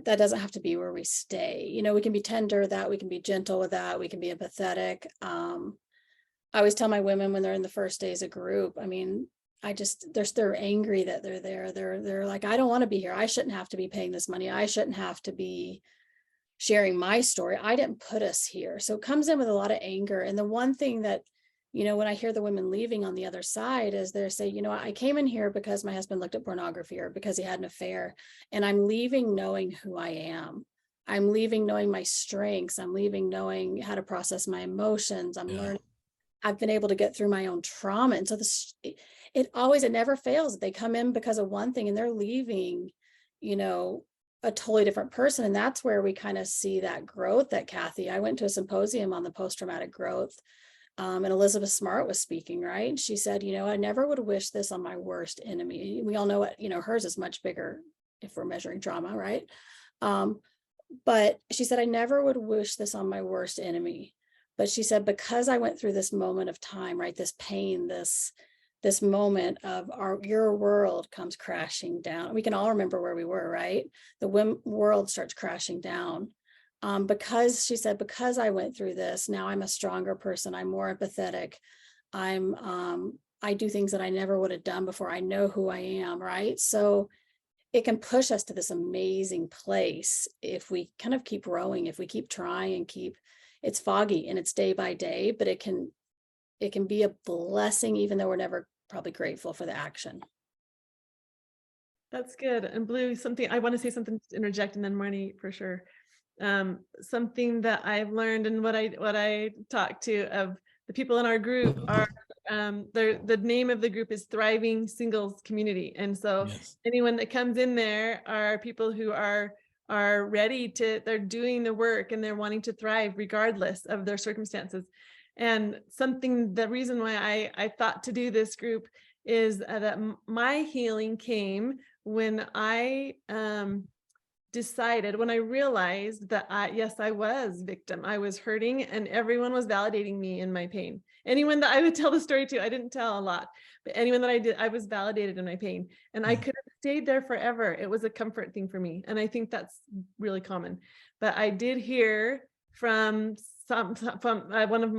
doesn't have to be where we stay. We can be tender, that we can be gentle with that, we can be empathetic. I always tell my women when they're in the first days of group, I mean, they're angry that they're there. They're like, I don't want to be here. I shouldn't have to be paying this money. I shouldn't have to be sharing my story. I didn't put us here. So it comes in with a lot of anger. And the one thing that, when I hear the women leaving on the other side is they say, I came in here because my husband looked at pornography or because he had an affair, and I'm leaving knowing who I am. I'm leaving knowing my strengths. I'm leaving knowing how to process my emotions. I'm learning. I've been able to get through my own trauma. And so it never fails. They come in because of one thing and they're leaving, a totally different person. And that's where we kind of see that growth that Kathy, I went to a symposium on the post-traumatic growth. And Elizabeth Smart was speaking, right? She said, I never would wish this on my worst enemy. We all know what, hers is much bigger if we're measuring trauma, right? But she said, I never would wish this on my worst enemy. But she said, because I went through this moment of time, right? This pain, this moment of your world comes crashing down. We can all remember where we were, right? The world starts crashing down. Because she said, because I went through this, now I'm a stronger person. I'm more empathetic. I do things that I never would have done before. I know who I am, right? So it can push us to this amazing place if we kind of keep growing, if we keep trying and it's foggy and it's day by day, but it can be a blessing, even though we're never probably grateful for the action. That's good. And Blue, I want to say something to interject, and then Marni for sure. Something that I've learned and what I talk to of the people in our group are, the name of the group is Thriving Singles Community. And so anyone that comes in there are people who are ready they're doing the work and they're wanting to thrive regardless of their circumstances. And the reason why I thought to do this group is that my healing came when I when I realized that I was victim. I was hurting and everyone was validating me in my pain. Anyone that I would tell the story to, I didn't tell a lot, but anyone that I did, I was validated in my pain, and I could have stayed there forever. It was a comfort thing for me. And I think that's really common. But I did hear from one of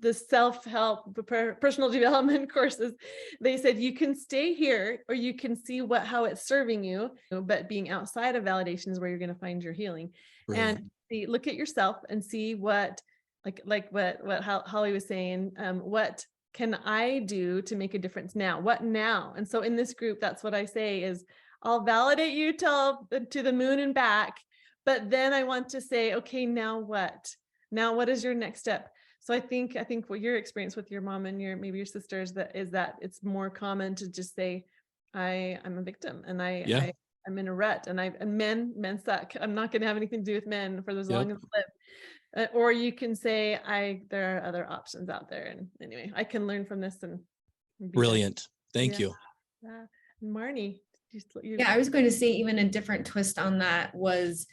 the self-help personal development courses. They said, you can stay here or you can see how it's serving you, but being outside of validation is where you're going to find your healing. Right. And look at yourself and see what Holly was saying, what can I do to make a difference now? What now? And so in this group, that's what I say is, I'll validate you to the moon and back, but then I want to say, okay, now what? Now what is your next step? So I think what your experience with your mom and maybe your sisters is that it's more common to just say, I'm a victim and I'm in a rut, and men suck. I'm not going to have anything to do with men for as long as I live. Or you can say, there are other options out there. And anyway, I can learn from this and be Brilliant. Thank you. Yeah. Marni. Yeah, I was going to say even a different twist on that was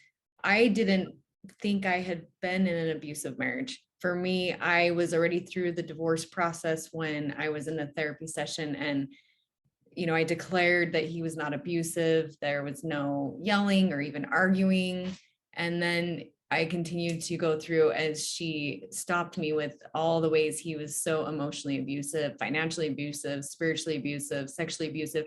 I didn't think I had been in an abusive marriage. For me, I was already through the divorce process when I was in a therapy session, and I declared that he was not abusive. There was no yelling or even arguing. And then I continued to go through as she stopped me with all the ways he was so emotionally abusive, financially abusive, spiritually abusive, sexually abusive.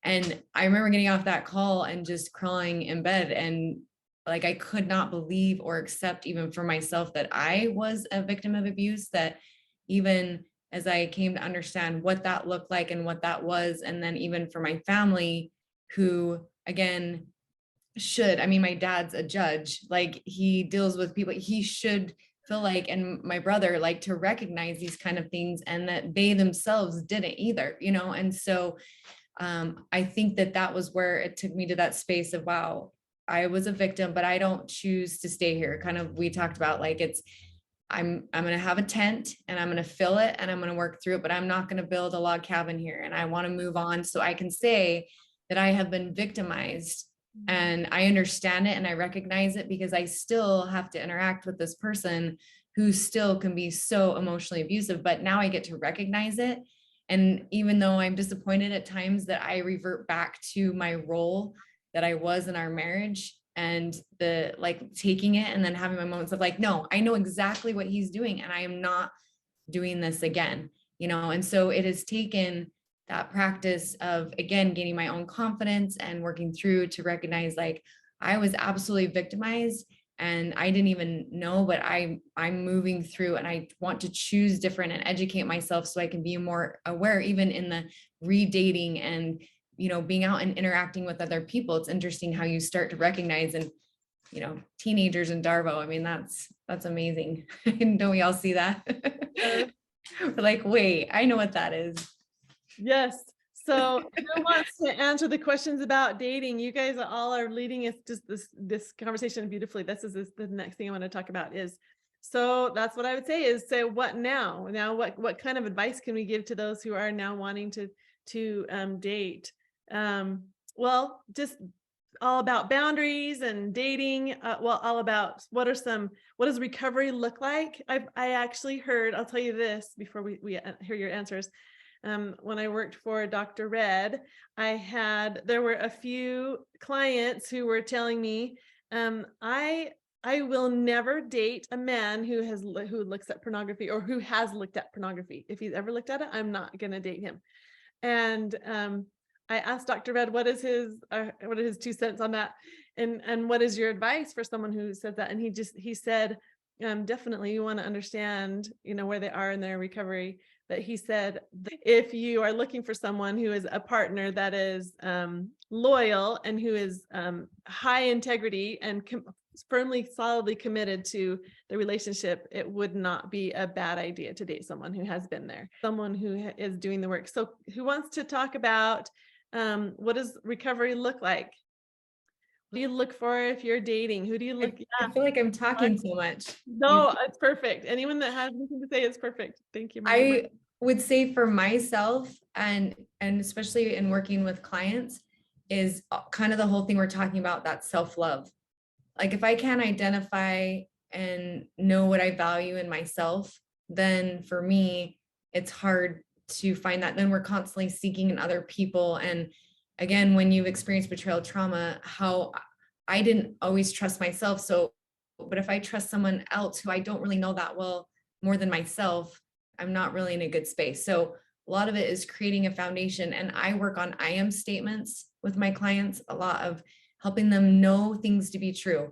And I remember getting off that call and just crying in bed, and like I could not believe or accept even for myself that I was a victim of abuse, that even as I came to understand what that looked like and what that was. And then even for my family, who again, my dad's a judge, like he deals with people, he should feel like, and my brother, like to recognize these kind of things, and that they themselves didn't either, And so I think that was where it took me to that space of, wow, I was a victim, but I don't choose to stay here. Kind of, we talked about like, I'm going to have a tent and I'm going to fill it and I'm going to work through it, but I'm not going to build a log cabin here. And I want to move on so I can say that I have been victimized and I understand it and I recognize it, because I still have to interact with this person who still can be so emotionally abusive, but now I get to recognize it. And even though I'm disappointed at times that I revert back to my role that I was in our marriage, and the like taking it and then having my moments of like, no, I know exactly what he's doing and I am not doing this again, and so it has taken that practice of, again, gaining my own confidence and working through to recognize like I was absolutely victimized and I didn't even know, but I'm moving through, and I want to choose different and educate myself so I can be more aware, even in the redating and being out and interacting with other people. It's interesting how you start to recognize, and teenagers in Darvo, that's amazing. Don't we all see that? We're like, wait, I know what that is. Yes. So who wants to answer the questions about dating? You guys all are leading us just this conversation beautifully. This is the next thing I want to talk about is, so that's what I would say is, say, what now? Now, what kind of advice can we give to those who are now wanting to date? Well, just all about boundaries and dating. All about what does recovery look like? I actually heard, I'll tell you this before we hear your answers. When I worked for Dr. Red, there were a few clients who were telling me, I will never date a man who looks at pornography or who has looked at pornography. If he's ever looked at it, I'm not going to date him. And I asked Dr. Red, what is his 2 cents on that? And what is your advice for someone who said that? And he said, definitely you want to understand, where they are in their recovery. But he said, if you are looking for someone who is a partner that is loyal and who is high integrity and firmly, solidly committed to the relationship, it would not be a bad idea to date someone who has been there, someone who is doing the work. So who wants to talk about what does recovery look like? What do you look for if you're dating? Who do you look? I feel like I'm talking so much. No, it's perfect. Anyone that has anything to say is perfect. Thank you. I would say for myself, and especially in working with clients, is kind of the whole thing we're talking about, that self-love. Like if I can't identify and know what I value in myself, then for me, it's hard to find that. Then we're constantly seeking in other people. And again, when you've experienced betrayal trauma, how I didn't always trust myself. So, but if I trust someone else who I don't really know that well, more than myself, I'm not really in a good space. So a lot of it is creating a foundation. And I work on I am statements with my clients, a lot of helping them know things to be true.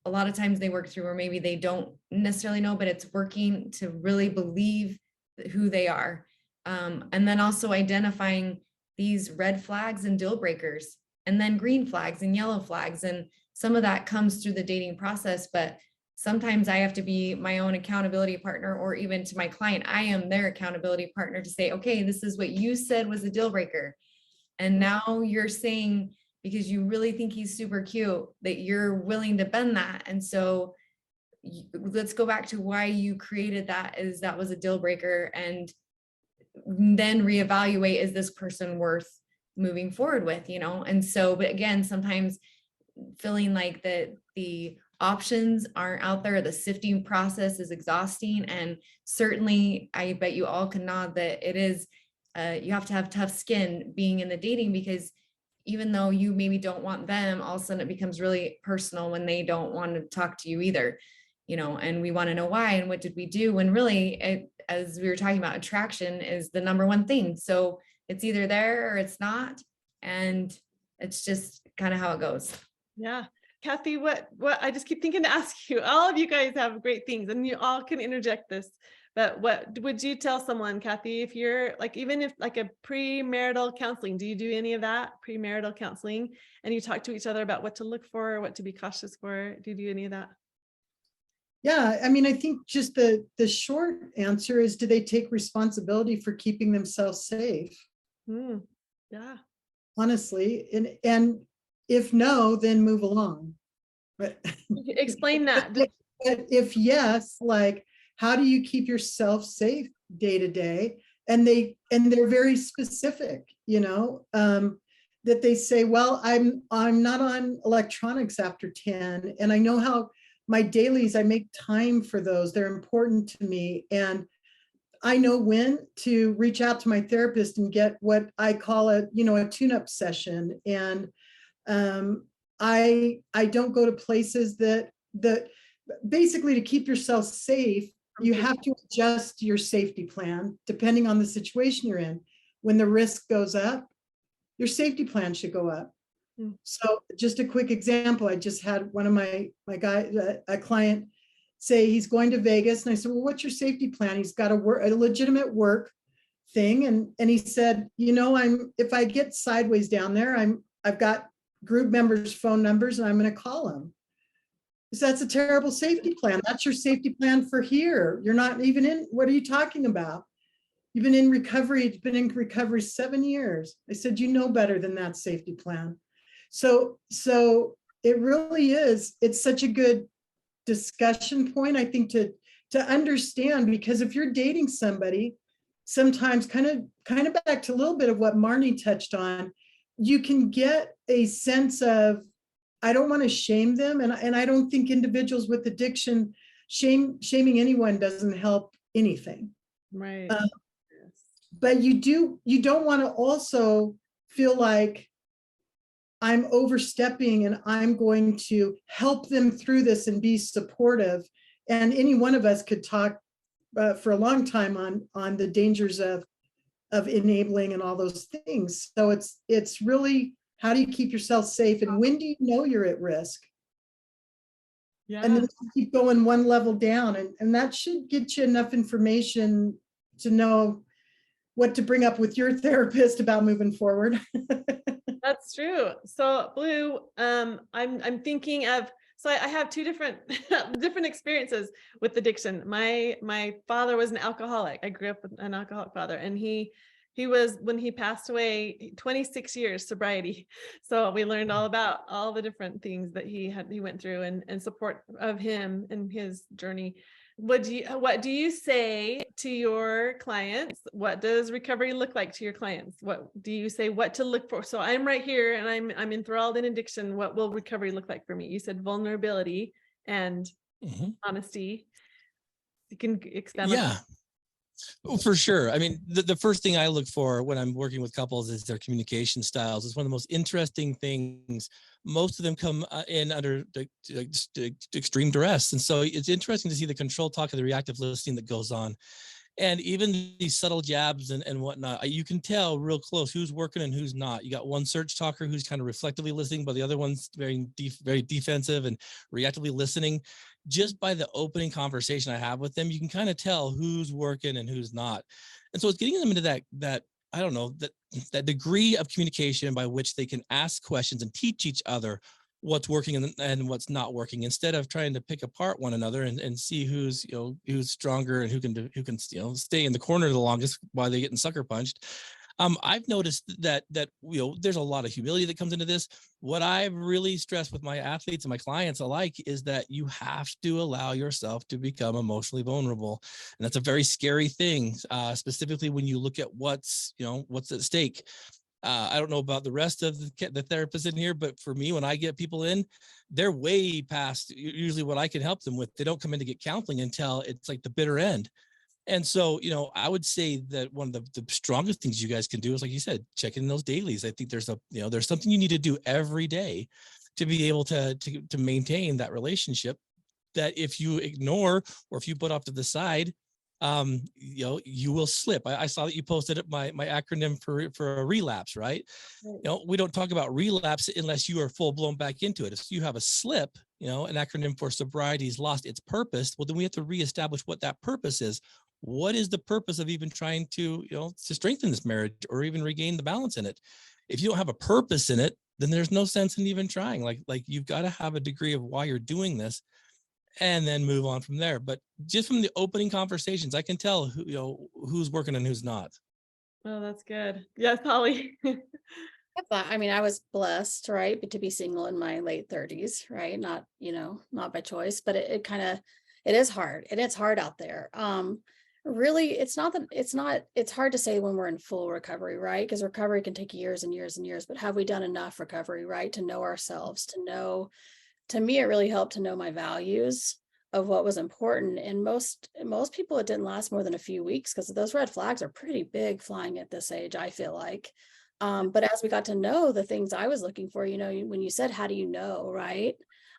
A lot of times they work through, or maybe they don't necessarily know, but it's working to really believe who they are. And then also identifying these red flags and deal breakers, and then green flags and yellow flags. And some of that comes through the dating process, but sometimes I have to be my own accountability partner, or even to my client, I am their accountability partner to say, okay, this is what you said was a deal breaker. And now you're saying, because you really think he's super cute, that you're willing to bend that. And so let's go back to why you created that, is that was a deal breaker, and then reevaluate, is this person worth moving forward with, you know? And so, but again, sometimes feeling like that the options aren't out there, the sifting process is exhausting. And certainly I bet you all can nod that it is, you have to have tough skin being in the dating, because even though you maybe don't want them, all of a sudden it becomes really personal when they don't want to talk to you either, you know, and we want to know why and what did we do, when really, as we were talking about, attraction is the number one thing. So it's either there or it's not. And it's just kind of how it goes. Yeah. Kathy, what I just keep thinking to ask you, all of you guys have great things and you all can interject this, but what would you tell someone, Kathy, if you're like, even if like a premarital counseling, do you do any of that premarital counseling, and you talk to each other about what to look for, what to be cautious for? Do you do any of that? Yeah, I mean, I think just the short answer is, do they take responsibility for keeping themselves safe? Yeah. Honestly, and if no, then move along. But explain that. But if yes, like, how do you keep yourself safe day to day? And they're very specific, you know, that they say, well, I'm not on electronics after 10, and I know how my dailies, I make time for those. They're important to me. And I know when to reach out to my therapist and get what I call a tune-up session. And I don't go to places that basically, to keep yourself safe, you have to adjust your safety plan depending on the situation you're in. When the risk goes up, your safety plan should go up. So just a quick example, I just had one of my guys, a client, say he's going to Vegas, and I said, well, what's your safety plan? He's got a legitimate work thing, and he said, you know, if I get sideways down there, I've got group members' phone numbers, and I'm going to call them. So that's a terrible safety plan. That's your safety plan for here. You're not even in. What are you talking about? You've been in recovery. It's been in recovery 7 years. I said, you know better than that safety plan. So it really is. It's such a good discussion point, I think, to understand, because if you're dating somebody, sometimes kind of back to a little bit of what Marni touched on, you can get a sense of, I don't want to shame them, and I don't think individuals with addiction, shaming anyone doesn't help anything. Right. But you don't want to also feel like I'm overstepping and I'm going to help them through this and be supportive. And any one of us could talk for a long time on the dangers of enabling and all those things. So it's really, how do you keep yourself safe, and when do you know you're at risk? Yeah. And then you keep going one level down, and that should get you enough information to know what to bring up with your therapist about moving forward. That's true. So Blue, I'm thinking of, so I have two different experiences with addiction. My father was an alcoholic. I grew up with an alcoholic father, and he was, when he passed away, 26 years sobriety. So we learned all about all the different things that he went through, and support of him in his journey. What do you say to your clients? What does recovery look like to your clients? What do you say, what to look for? So I'm right here and I'm enthralled in addiction. What will recovery look like for me? You said vulnerability and honesty. You can expand on that. Oh, for sure. I mean, the first thing I look for when I'm working with couples is their communication styles. It's one of the most interesting things. Most of them come in under extreme duress. And so it's interesting to see the control talk and the reactive listening that goes on. And even these subtle jabs and whatnot, you can tell real close who's working and who's not. You got one surge talker who's kind of reflectively listening, but the other one's very defensive and reactively listening. Just by the opening conversation I have with them, you can kind of tell who's working and who's not. And so it's getting them into that I don't know, that degree of communication by which they can ask questions and teach each other what's working and what's not working, instead of trying to pick apart one another and see who's, who's stronger and who can stay in the corner the longest while they're getting sucker punched. I've noticed that there's a lot of humility that comes into this. What I've really stressed with my athletes and my clients alike is that you have to allow yourself to become emotionally vulnerable, and that's a very scary thing, specifically when you look at what's at stake. I don't know about the rest of the therapists in here, but for me, when I get people in, they're way past usually what I can help them with. They don't come in to get counseling until it's like the bitter end. And so, I would say that one of the strongest things you guys can do is, like you said, check in those dailies. I think there's there's something you need to do every day to be able to maintain that relationship, that if you ignore or if you put off to the side, you will slip. I saw that you posted my acronym for a relapse, right? We don't talk about relapse unless you are full blown back into it. If you have a slip, an acronym for sobriety's lost its purpose, well, then we have to reestablish what that purpose is. What is the purpose of even trying to, to strengthen this marriage or even regain the balance in it? If you don't have a purpose in it, then there's no sense in even trying. Like you've got to have a degree of why you're doing this, and then move on from there. But just from the opening conversations, I can tell who's working and who's not. Oh, that's good. Yes, Holly. I was blessed, right, to be single in my late 30s, right? Not, not by choice, but it is hard, and it's hard out there. Really, it's hard to say when we're in full recovery, right? Because recovery can take years and years and years, but have we done enough recovery, right? To know ourselves, to me, it really helped to know my values of what was important. And most people, it didn't last more than a few weeks, because those red flags are pretty big flying at this age, I feel like. But as we got to know the things I was looking for, when you said, how do you know, right?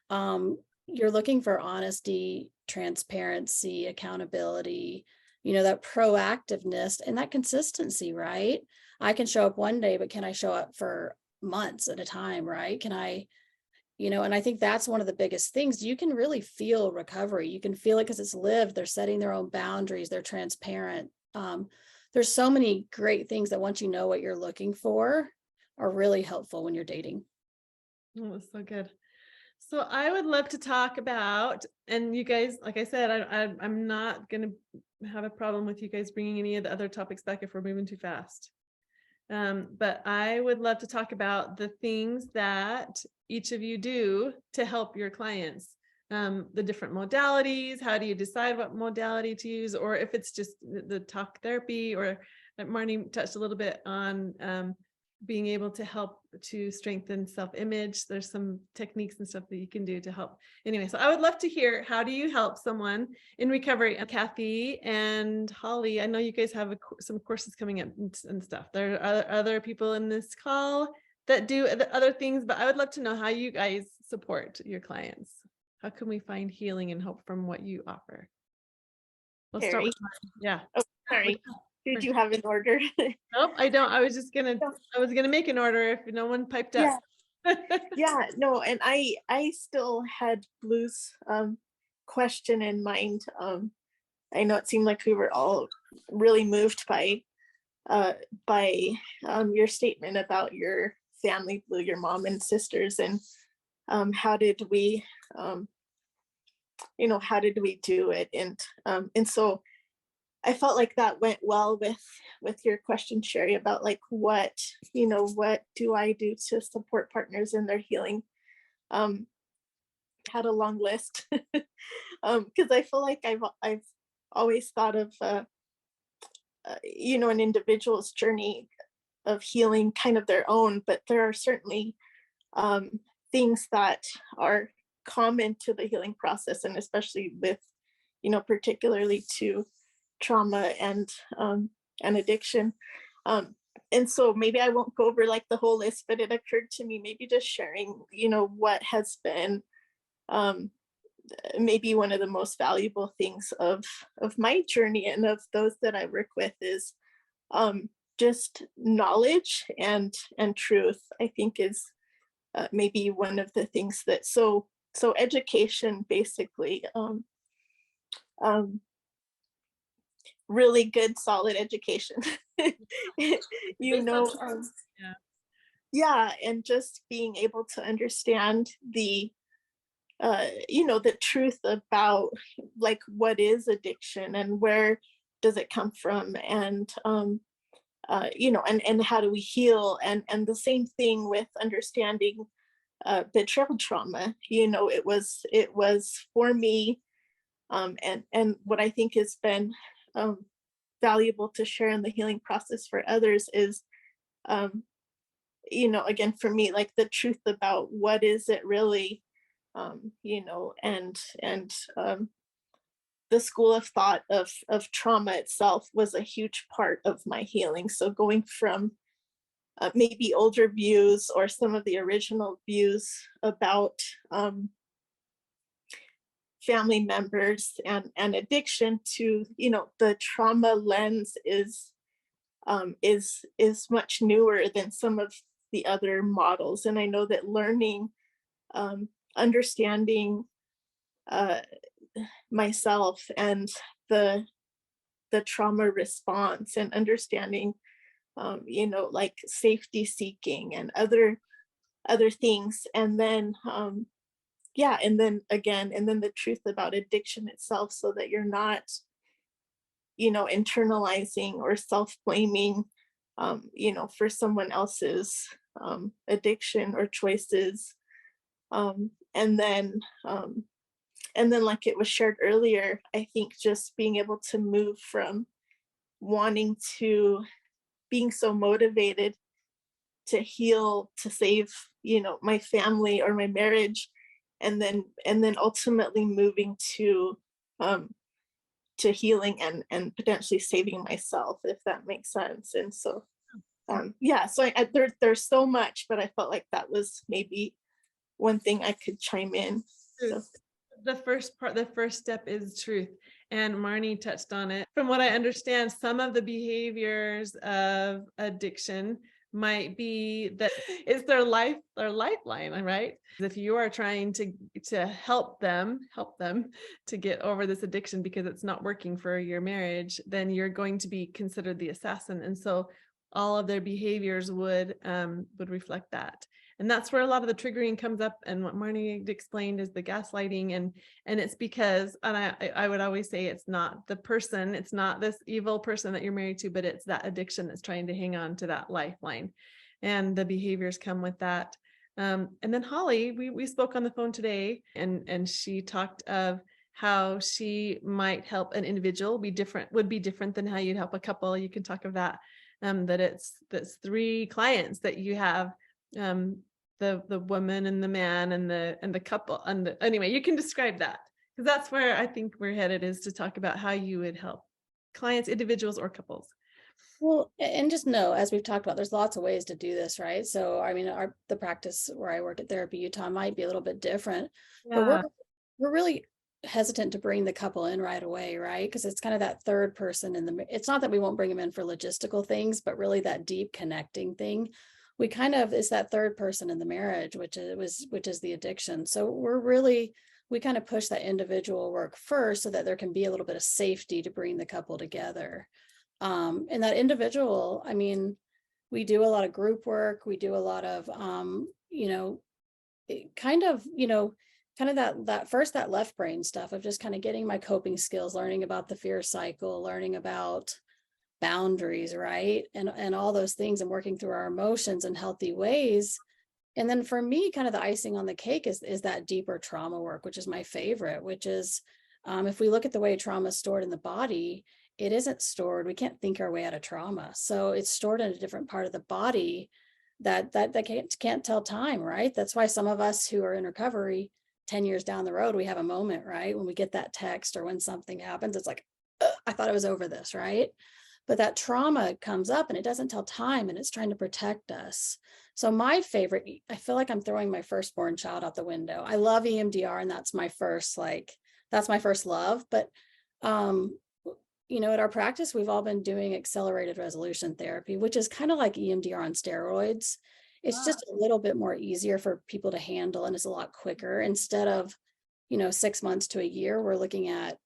You're looking for honesty, transparency, accountability, that proactiveness and that consistency, right? I can show up one day, but can I show up for months at a time, right? Can I, and I think that's one of the biggest things. You can really feel recovery. You can feel it because it's lived. They're setting their own boundaries. They're transparent. There's so many great things that once you know what you're looking for are really helpful when you're dating. Oh, that's so good. So I would love to talk about, and you guys, like I said, I'm not going to have a problem with you guys bringing any of the other topics back if we're moving too fast. But I would love to talk about the things that each of you do to help your clients, the different modalities. How do you decide what modality to use, or if it's just the talk therapy, or like Marni touched a little bit on being able to help to strengthen self-image. There's some techniques and stuff that you can do to help. Anyway, so I would love to hear, how do you help someone in recovery? Kathy and Holly, I know you guys have some courses coming up and stuff. There are other people in this call that do other things, but I would love to know how you guys support your clients. How can we find healing and hope from what you offer? We'll start with yeah. Oh, sorry. Did you have an order? Nope, I don't. I was gonna make an order if no one piped up. Yeah, no, and I still had Blue's question in mind. I know it seemed like we were all really moved by your statement about your family, Blue, your mom and sisters, and how did we do it, and so I felt like that went well with your question, Sheri, about like what do I do to support partners in their healing? Had a long list because I feel like I've always thought of an individual's journey of healing kind of their own, but there are certainly things that are common to the healing process, and especially with particularly to trauma and addiction, and so maybe I won't go over like the whole list, but it occurred to me maybe just sharing what has been maybe one of the most valuable things of my journey and of those that I work with is just knowledge and truth. I think is maybe one of the things that so education, basically, really good, solid education. Yeah. yeah, and just being able to understand the you know, the truth about like what is addiction and where does it come from, and you know, and how do we heal, and the same thing with understanding betrayal trauma. You know, it was for me, and what I think has been valuable to share in the healing process for others is, you know, again, for me, like the truth about what is it really, you know, and the school of thought of trauma itself was a huge part of my healing. So going from maybe older views or some of the original views about family members and addiction to, you know, the trauma lens is much newer than some of the other models. And I know that learning, understanding myself and the trauma response, and understanding you know, like safety seeking and other things, and then yeah, and then again, and then the truth about addiction itself, so that you're not, you know, internalizing or self-blaming you know, for someone else's addiction or choices. And then like it was shared earlier, I think just being able to move from wanting to being so motivated to heal, to save, you know, my family or my marriage, and then ultimately moving to healing and potentially saving myself, if that makes sense. And so yeah, so there's so much, but I felt like that was maybe one thing I could chime in. So. The first part, the first step is truth. And Marni touched on it. From what I understand, some of the behaviors of addiction might be that it's their lifeline, right? If you are trying to help them to get over this addiction because it's not working for your marriage, then you're going to be considered the assassin. And so all of their behaviors would reflect that. And that's where a lot of the triggering comes up. And what Marni explained is the gaslighting. And it's because, and I would always say, it's not the person, it's not this evil person that you're married to, but it's that addiction that's trying to hang on to that lifeline. And the behaviors come with that. And then Holly, we spoke on the phone today, and she talked of how she might help an individual would be different than how you'd help a couple. You can talk of that, that's 3 clients that you have, the woman and the man and the couple, and anyway, you can describe that, because that's where I think we're headed, is to talk about how you would help clients, individuals or couples. Well, and just know, as we've talked about, there's lots of ways to do this, right? So, I mean, the practice where I work at Therapy Utah might be a little bit different, but we're really hesitant to bring the couple in right away, right? Because it's kind of that third person it's not that we won't bring them in for logistical things, but really that deep connecting thing. We kind of, is that third person in the marriage, which is the addiction. So we kind of push that individual work first, so that there can be a little bit of safety to bring the couple together. And that individual, I mean, we do a lot of group work. We do a lot of, you know, kind of that left brain stuff of just kind of getting my coping skills, learning about the fear cycle, learning about boundaries, right? And all those things, and working through our emotions in healthy ways. And then for me, kind of the icing on the cake is that deeper trauma work, which is my favorite, which is, if we look at the way trauma is stored in the body, it isn't stored. We can't think our way out of trauma. So it's stored in a different part of the body that can't tell time, right? That's why some of us who are in recovery, 10 years down the road, we have a moment, right? When we get that text or when something happens, it's like, I thought I was over this, right? But that trauma comes up and it doesn't tell time, and it's trying to protect us. So my favorite, I feel like I'm throwing my firstborn child out the window. I love EMDR, and that's my first love. But, you know, at our practice, we've all been doing accelerated resolution therapy, which is kind of like EMDR on steroids. It's just a little bit more easier for people to handle, and it's a lot quicker. Instead of, 6 months to a year, we're looking at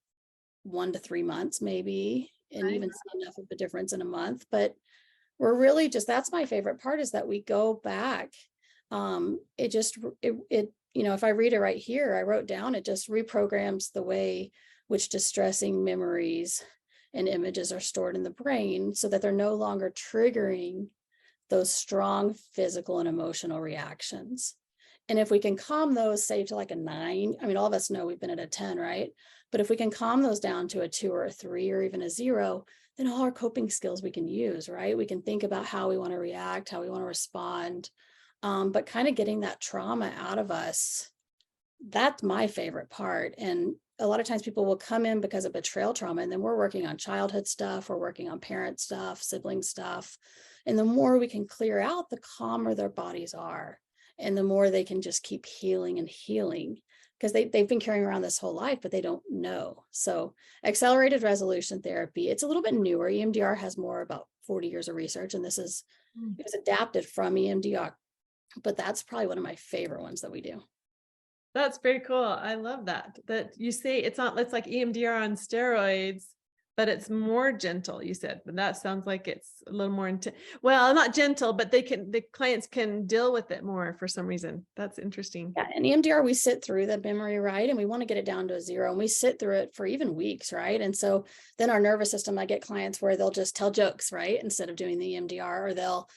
1 to 3 months maybe, and even see enough of a difference in a month. But we're really just, that's my favorite part, is that we go back. If I read it right here, I wrote down, it just reprograms the way which distressing memories and images are stored in the brain so that they're no longer triggering those strong physical and emotional reactions. And if we can calm those, say, to like a 9, I mean, all of us know we've been at a 10, right? But if we can calm those down to a 2 or a 3 or even a 0, then all our coping skills we can use, right? We can think about how we want to react, how we want to respond, but kind of getting that trauma out of us. That's my favorite part. And a lot of times people will come in because of betrayal trauma, and then we're working on childhood stuff, we're working on parent stuff, sibling stuff. And the more we can clear out, the calmer their bodies are. And the more they can just keep healing and healing, because they've been carrying around this whole life, but they don't know. So accelerated resolution therapy, it's a little bit newer. EMDR has more about 40 years of research, and this is it was adapted from EMDR. But that's probably one of my favorite ones that we do. That's very cool. I love that you say it's like EMDR on steroids, but it's more gentle, you said. But that sounds like it's a little more intense. Well, not gentle, but the clients can deal with it more for some reason. That's interesting. Yeah, and EMDR, we sit through the memory, right? And we want to get it down to a 0, and we sit through it for even weeks, right? And so then our nervous system, I get clients where they'll just tell jokes, right? Instead of doing the EMDR, or they'll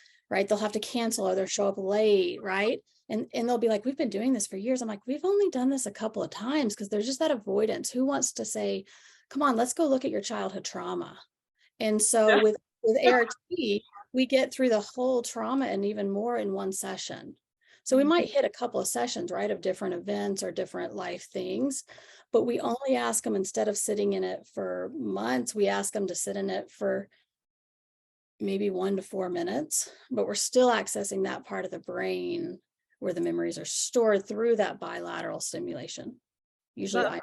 have to cancel, or they'll show up late, right? And they'll be like, we've been doing this for years. I'm like, we've only done this a couple of times, because there's just that avoidance. Who wants to say, come on, let's go look at your childhood trauma. And so with ART, we get through the whole trauma and even more in one session. So we might hit a couple of sessions, right, of different events or different life things, but we only ask them, instead of sitting in it for months, we ask them to sit in it for maybe 1 to 4 minutes, but we're still accessing that part of the brain where the memories are stored through that bilateral stimulation. Usually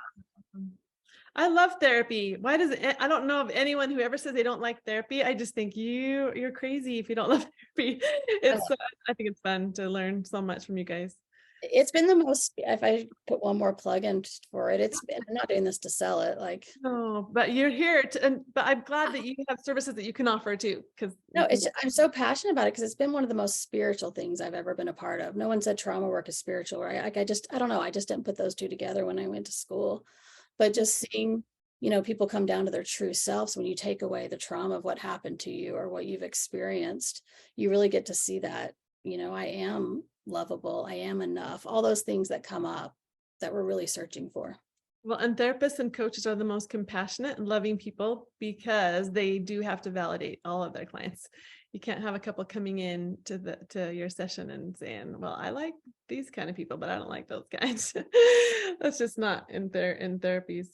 I love therapy. Why does it, I don't know of anyone who ever says they don't like therapy. I just think you're crazy if you don't love therapy. I think it's fun to learn so much from you guys. It's been the most, if I put one more plug in for it, I'm not doing this to sell it. Like, no, but you're here but I'm glad that you have services that you can offer too. I'm so passionate about it, because it's been one of the most spiritual things I've ever been a part of. No one said trauma work is spiritual, right? Like, I don't know. I just didn't put those two together when I went to school, but just seeing, people come down to their true selves when you take away the trauma of what happened to you or what you've experienced, you really get to see that, I am lovable, I am enough, all those things that come up that we're really searching for. Well, and therapists and coaches are the most compassionate and loving people, because they do have to validate all of their clients. You can't have a couple coming in to your session and saying, well, I like these kind of people, but I don't like those guys. That's just not in therapy's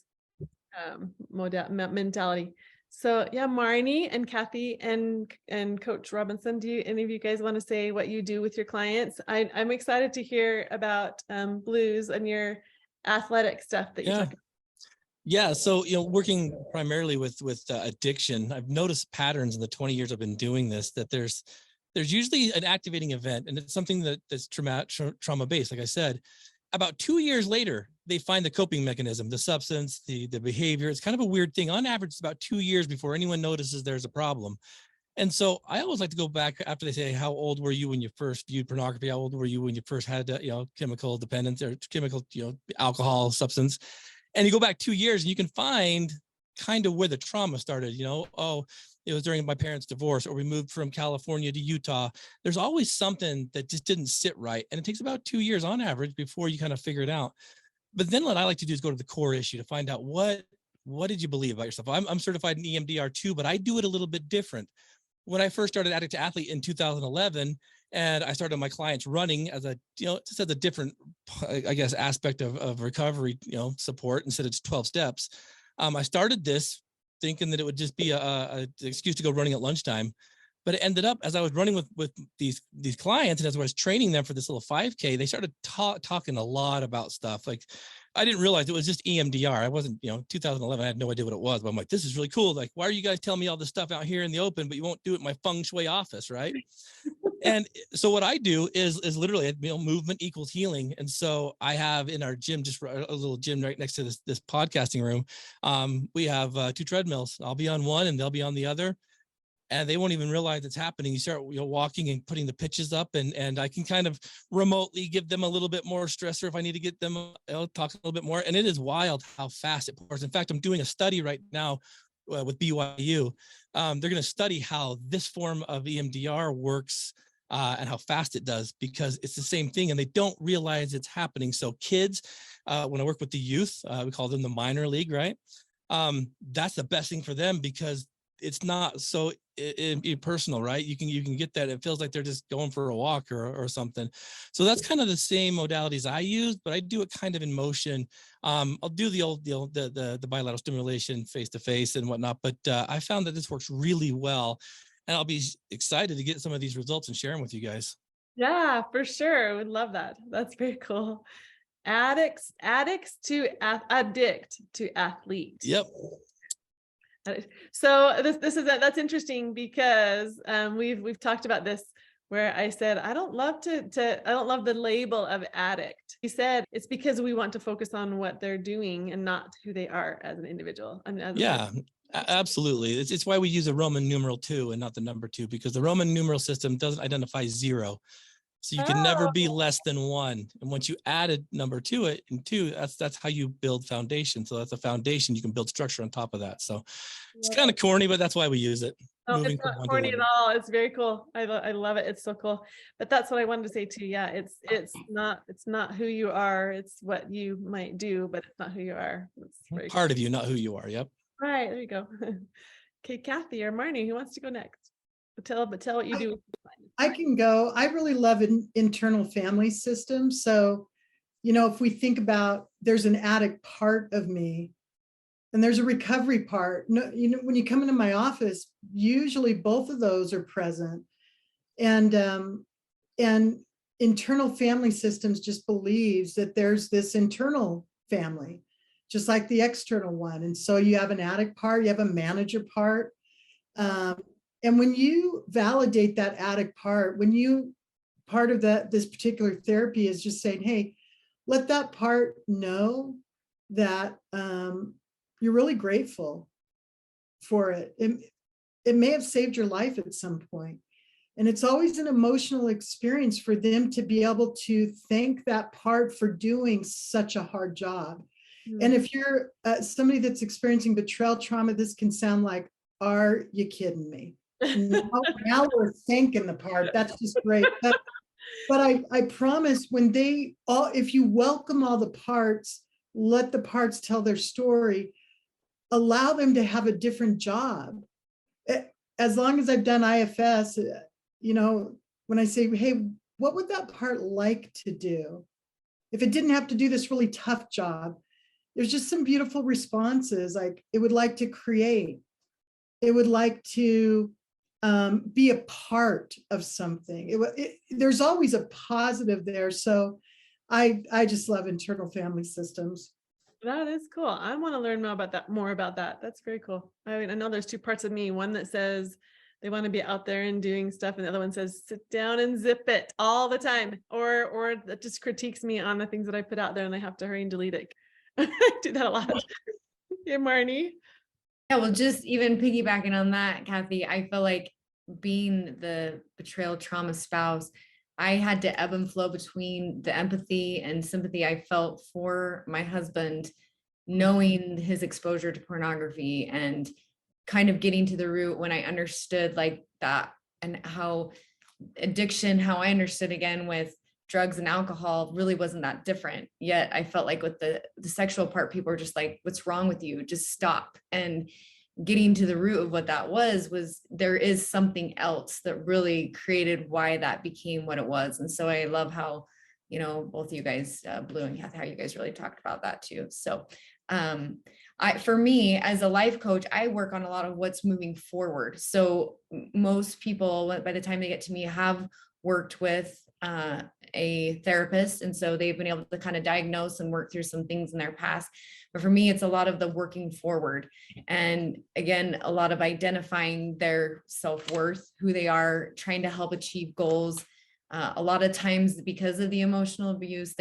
mentality. So yeah, Marni and Kathy and Coach Robinson, do any of you guys want to say what you do with your clients? I'm excited to hear about blues and your athletic stuff that you talk about. Yeah. So, working primarily with addiction, I've noticed patterns in the 20 years I've been doing this, that there's usually an activating event, and it's something that's trauma based. Like I said, about 2 years later, they find the coping mechanism, the substance, the behavior. It's kind of a weird thing. On average, it's about 2 years before anyone notices there's a problem. And so I always like to go back after they say, how old were you when you first viewed pornography? How old were you when you first had, chemical dependence or chemical, alcohol, substance? And you go back 2 years and you can find kind of where the trauma started, it was during my parents' divorce, or we moved from California to Utah. There's always something that just didn't sit right. And it takes about 2 years on average before you kind of figure it out. But then what I like to do is go to the core issue to find out what did you believe about yourself? I'm certified in EMDR too, but I do it a little bit different. When I first started Addict II Athlete in 2011, and I started my clients running as a, just as a different, I guess, aspect of recovery, support instead of just 12 steps. I started this thinking that it would just be a excuse to go running at lunchtime. But it ended up, as I was running with these clients, and as I was training them for this little 5K, they started talking a lot about stuff. Like, I didn't realize it was just EMDR. I wasn't, 2011, I had no idea what it was, but I'm like, this is really cool. Like, why are you guys telling me all this stuff out here in the open, but you won't do it in my feng shui office, right? And so what I do is literally, movement equals healing. And so I have in our gym, just a little gym right next to this podcasting room, we have 2 treadmills. I'll be on one and they'll be on the other. and they won't even realize it's happening. You start, walking and putting the pitches up, and I can kind of remotely give them a little bit more stressor if I need to get them, talk a little bit more. And it is wild how fast it pours. In fact, I'm doing a study right now with BYU. They're going to study how this form of EMDR works and how fast it does, because it's the same thing and they don't realize it's happening. So kids, when I work with the youth, we call them the minor league, right? That's the best thing for them, because it's not so impersonal, right? You can get that. It feels like they're just going for a walk or something. So that's kind of the same modalities I use, but I do it kind of in motion. I'll do the bilateral stimulation face to face and whatnot, but I found that this works really well, and I'll be excited to get some of these results and share them with you guys. Yeah, for sure. Would love that. That's very cool. Addict to Athlete. Yep. So that's interesting, because we've talked about this, where I said I don't love the label of addict. He said it's because we want to focus on what they're doing and not who they are as an individual. Absolutely. It's why we use a Roman numeral 2 and not the number 2, because the Roman numeral system doesn't identify 0. So you can never be less than 1. And once you added number 2 it and 2, that's how you build foundation. So that's a foundation. You can build structure on top of that. So it's kind of corny, but that's why we use it. No, it's not corny at all. It's very cool. I love it. It's so cool. But that's what I wanted to say too. Yeah, it's not who you are. It's what you might do, but it's not who you are. It's part of you, not who you are. Yep. Right. There you go. Okay, Kathy or Marni, who wants to go next? Tell what you do. I can go. I really love internal family systems. So, if we think about, there's an addict part of me and there's a recovery part. No, when you come into my office, usually both of those are present. And internal family systems just believes that there's this internal family, just like the external one. And so you have an addict part, you have a manager part. And when you validate that addict part, part of this particular therapy is just saying, hey, let that part know that you're really grateful for it. It may have saved your life at some point. And it's always an emotional experience for them to be able to thank that part for doing such a hard job. Mm-hmm. And if you're somebody that's experiencing betrayal trauma, this can sound like, are you kidding me? Now we're thanking the part. That's just great. But I promise, if you welcome all the parts, let the parts tell their story, allow them to have a different job. As long as I've done IFS, when I say, hey, what would that part like to do if it didn't have to do this really tough job? There's just some beautiful responses, like it would like to create. It would like to be a part of something. There's always a positive there. So I just love internal family systems. That is cool. I want to learn more about that. That's very cool. I mean, I know there's two parts of me. One that says they want to be out there and doing stuff, and the other one says sit down and zip it all the time, or that just critiques me on the things that I put out there and I have to hurry and delete it. I do that a lot. Yeah, Marni. Yeah, well, just even piggybacking on that, Kathy, I feel like being the betrayal trauma spouse, I had to ebb and flow between the empathy and sympathy I felt for my husband, knowing his exposure to pornography and kind of getting to the root when I understood like that, and how addiction, how I understood again with drugs and alcohol really wasn't that different. Yet I felt like with the sexual part, people were just like, what's wrong with you? Just stop. And getting to the root of what that was there is something else that really created why that became what it was. And so I love how, both you guys, Blue and Kathy, how you guys really talked about that too. So for me as a life coach, I work on a lot of what's moving forward. So most people, by the time they get to me, have worked with a therapist. And so they've been able to kind of diagnose and work through some things in their past. But for me, it's a lot of the working forward. And again, a lot of identifying their self-worth, who they are, trying to help achieve goals, A lot of times because of the emotional abuse,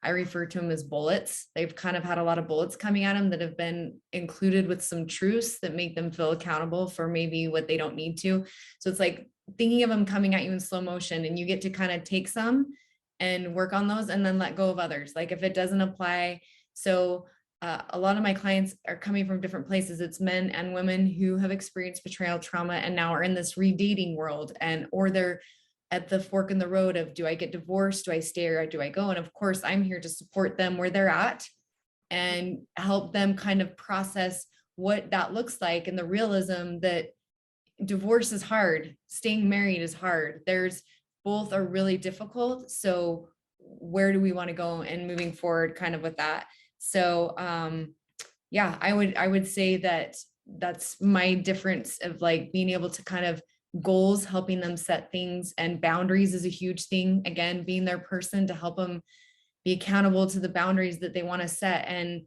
I refer to them as bullets. They've kind of had a lot of bullets coming at them that have been included with some truths that make them feel accountable for maybe what they don't need to. So it's like thinking of them coming at you in slow motion, and you get to kind of take some and work on those and then let go of others. Like if it doesn't apply. So a lot of my clients are coming from different places. It's men and women who have experienced betrayal trauma and now are in this redating world, or they're at the fork in the road of, do I get divorced? Do I stay or do I go? And of course, I'm here to support them where they're at and help them kind of process what that looks like, and the realism that divorce is hard, staying married is hard. Both are really difficult. So where do we want to go and moving forward kind of with that? So yeah, I would say that that's my difference of like being able to kind of goals, helping them set things, and boundaries is a huge thing. Again, being their person to help them be accountable to the boundaries that they want to set. And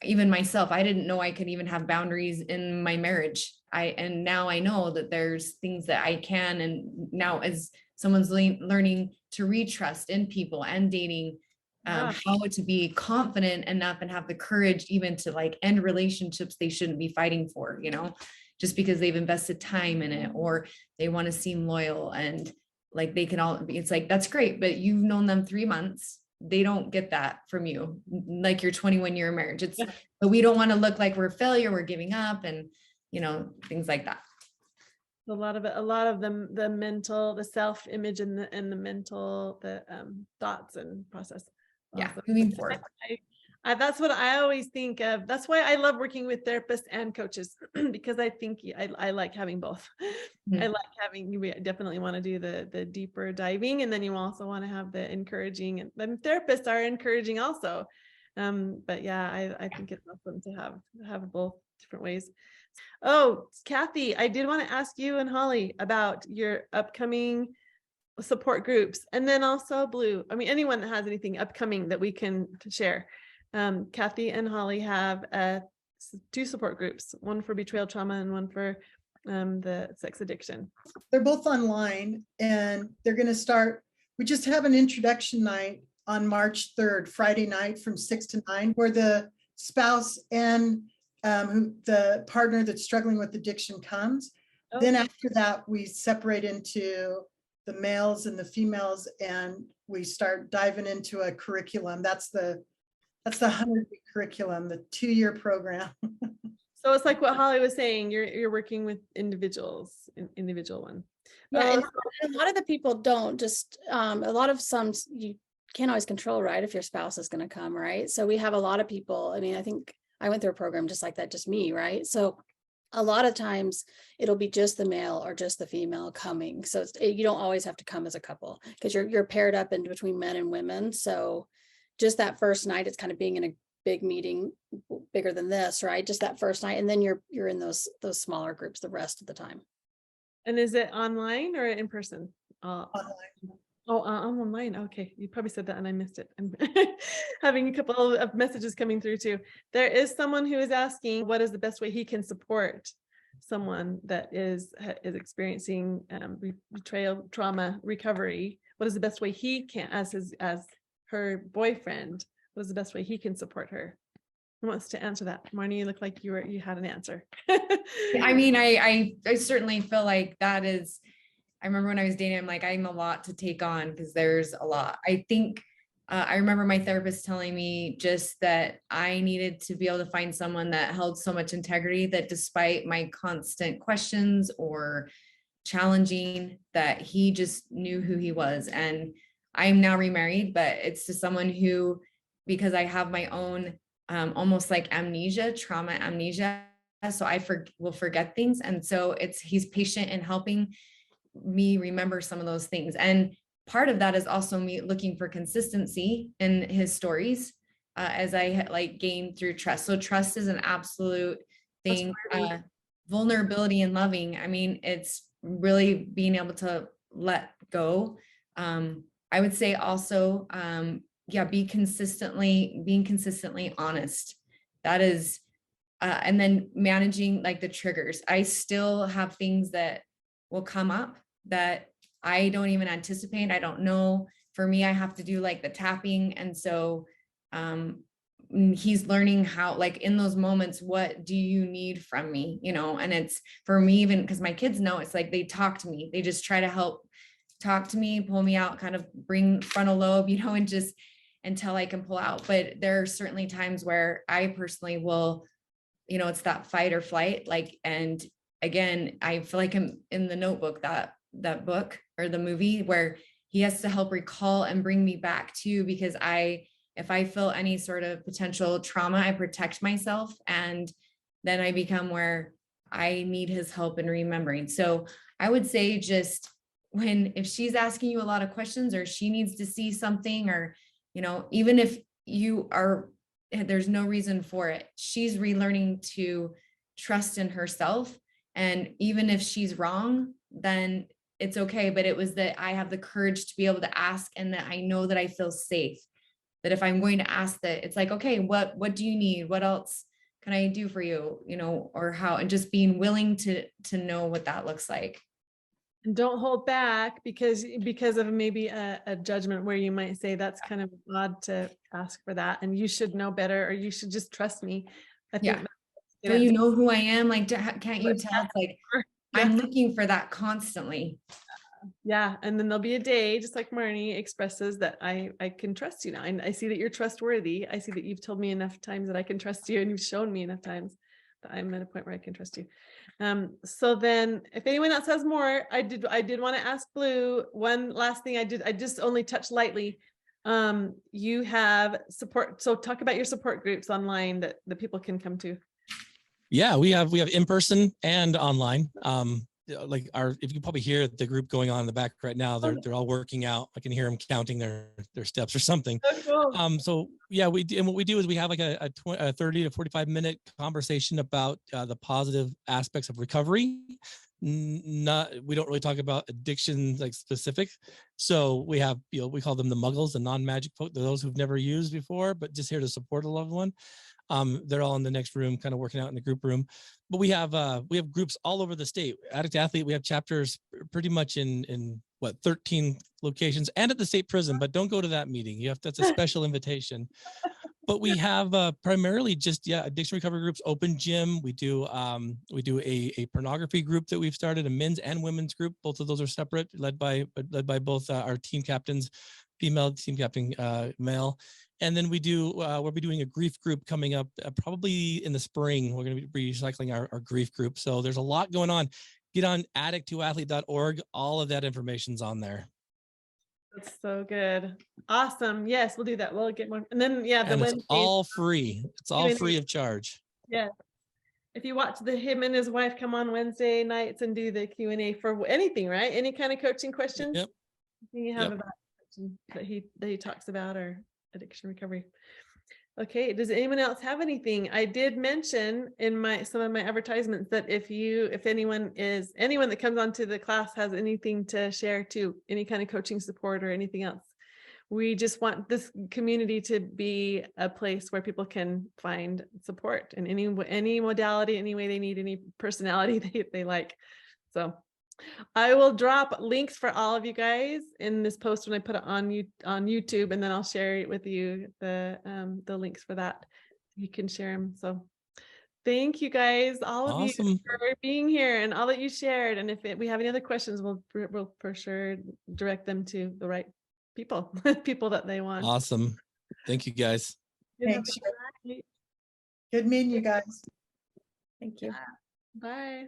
even myself, I didn't know I could even have boundaries in my marriage. And now I know that there's things that I can. And now as someone's learning to retrust in people and dating, how to be confident enough and have the courage even to like end relationships they shouldn't be fighting for, just because they've invested time in it, or they want to seem loyal, and like they can all be, it's like, that's great, but you've known them 3 months. They don't get that from you, like your 21-year marriage. But we don't want to look like we're a failure, we're giving up, and things like that. A lot of the mental, the self-image and the mental, thoughts and process. Yeah, moving forward. That's what I always think of. That's why I love working with therapists and coaches, because I think I like having both. Mm-hmm. I like having, we definitely want to do the deeper diving, and then you also want to have the encouraging, and then therapists are encouraging also. But yeah, I think it's awesome to have both different ways. Oh, Kathy, I did want to ask you and Holly about your upcoming support groups, and then also Blue. I mean, anyone that has anything upcoming that we can share. Kathy and Holly have 2 support groups, one for betrayal trauma and one for the sex addiction. They're both online, and they're going to start. We just have an introduction night on March 3rd, Friday night from 6 to 9, where the spouse and the partner that's struggling with addiction comes. Okay. Then after that, we separate into the males and the females, and we start diving into a curriculum. That's the 100-week curriculum, the 2-year program. So it's like what Holly was saying, you're working with individual one. Yeah, and a lot of the people don't just, a lot of some you can't always control, right? If your spouse is going to come, right? So we have a lot of people. I mean, I think I went through a program just like that, just me, right? So a lot of times it'll be just the male or just the female coming. So you don't always have to come as a couple, because you're paired up in between men and women. So just that first night, it's kind of being in a big meeting, bigger than this, right? Just that first night, and then you're in those smaller groups the rest of the time. And is it online or in person? Online. Oh, online. Okay, you probably said that and I missed it. I'm having a couple of messages coming through too. There is someone who is asking, what is the best way he can support someone that is experiencing betrayal trauma recovery? What is the best way he can, as her boyfriend, what is the best way he can support her? Who wants to answer that? Marni, you look like you had an answer. I mean, I certainly feel like that is, I remember when I was dating, I'm like, I'm a lot to take on because there's a lot. I think I remember my therapist telling me just that I needed to be able to find someone that held so much integrity that despite my constant questions or challenging, that he just knew who he was. And I'm now remarried, but it's to someone who, because I have my own almost like amnesia, trauma amnesia. So I will forget things. And so he's patient in helping me remember some of those things. And part of that is also me looking for consistency in his stories as I gain through trust. So trust is an absolute thing. Vulnerability and loving. I mean, it's really being able to let go. I would say also, being consistently honest. That is, and then managing like the triggers. I still have things that will come up that I don't even anticipate. I don't know. For me, I have to do like the tapping. And so he's learning how, like in those moments, what do you need from me? You know, and it's for me, even because my kids know, it's like they talk to me. They just try to help talk to me, pull me out, kind of bring frontal lobe, you know, and just until I can pull out. But there are certainly times where I personally will, you know, it's that fight or flight, like, and again, I feel like I'm in the Notebook, that book or the movie, where he has to help recall and bring me back to, because if I feel any sort of potential trauma, I protect myself, and then I become where I need his help in remembering. So I would say just if she's asking you a lot of questions, or she needs to see something, or, you know, even if there's no reason for it, she's relearning to trust in herself. And even if she's wrong, then it's okay. But it was that I have the courage to be able to ask, and that I know that I feel safe, that if I'm going to ask, that it's like, okay, what do you need? What else can I do for you? You know, or how, and just being willing to know what that looks like. And don't hold back because of maybe a judgment where you might say that's kind of odd to ask for that, and you should know better, or you should just trust me. I think Don't you know who I am? Like, can't you tell? It's like, I'm looking for that constantly. Yeah. And then there'll be a day, just like Marni expresses, that I can trust you now. And I see that you're trustworthy. I see that you've told me enough times that I can trust you, and you've shown me enough times that I'm at a point where I can trust you. So then if anyone else has more, I did want to ask Blue one last thing. I just only touched lightly. You have support. So talk about your support groups online that the people can come to. Yeah, we have in person and online. Like if you probably hear the group going on in the back right now, they're all working out. I can hear them counting their steps or something. Oh, cool. So yeah, and what we do is we have like a 30 to 45 minute conversation about the positive aspects of recovery. We don't really talk about addiction like specific. So we have, we call them the muggles, the non-magic folk, those who've never used before, but just here to support a loved one. They're all in the next room, kind of working out in the group room. But we have groups all over the state. Addict II Athlete, we have chapters pretty much in 13 locations, and at the state prison. But don't go to that meeting. That's a special invitation. But we have primarily just addiction recovery groups, open gym. We do a pornography group that we've started, a men's and women's group. Both of those are separate, led by both our team captains, female, team captain male. And then we'll be doing a grief group coming up probably in the spring. We're going to be recycling our grief group. So there's a lot going on. Get on addict2athlete.org. All of that information's on there. That's so good. Awesome. Yes, we'll do that. We'll get more. And then, It's all free. It's all free of charge. Yeah. If you watch him and his wife come on Wednesday nights and do the Q&A for anything, right? Any kind of coaching questions? Yep. You have about that he talks about, or addiction recovery. Okay. Does anyone else have anything? I did mention in some of my advertisements that if anyone that comes onto the class has anything to share too, any kind of coaching support or anything else, we just want this community to be a place where people can find support in any modality, any way they need, any personality they like. So I will drop links for all of you guys in this post when I put it on YouTube, and then I'll share it with you, the links for that. You can share them. So thank you guys, all of you, for being here and all that you shared. And if we have any other questions, we'll for sure direct them to the right people, people that they want. Awesome. Thank you guys. Thanks. Good meeting you guys. Thank you. Bye.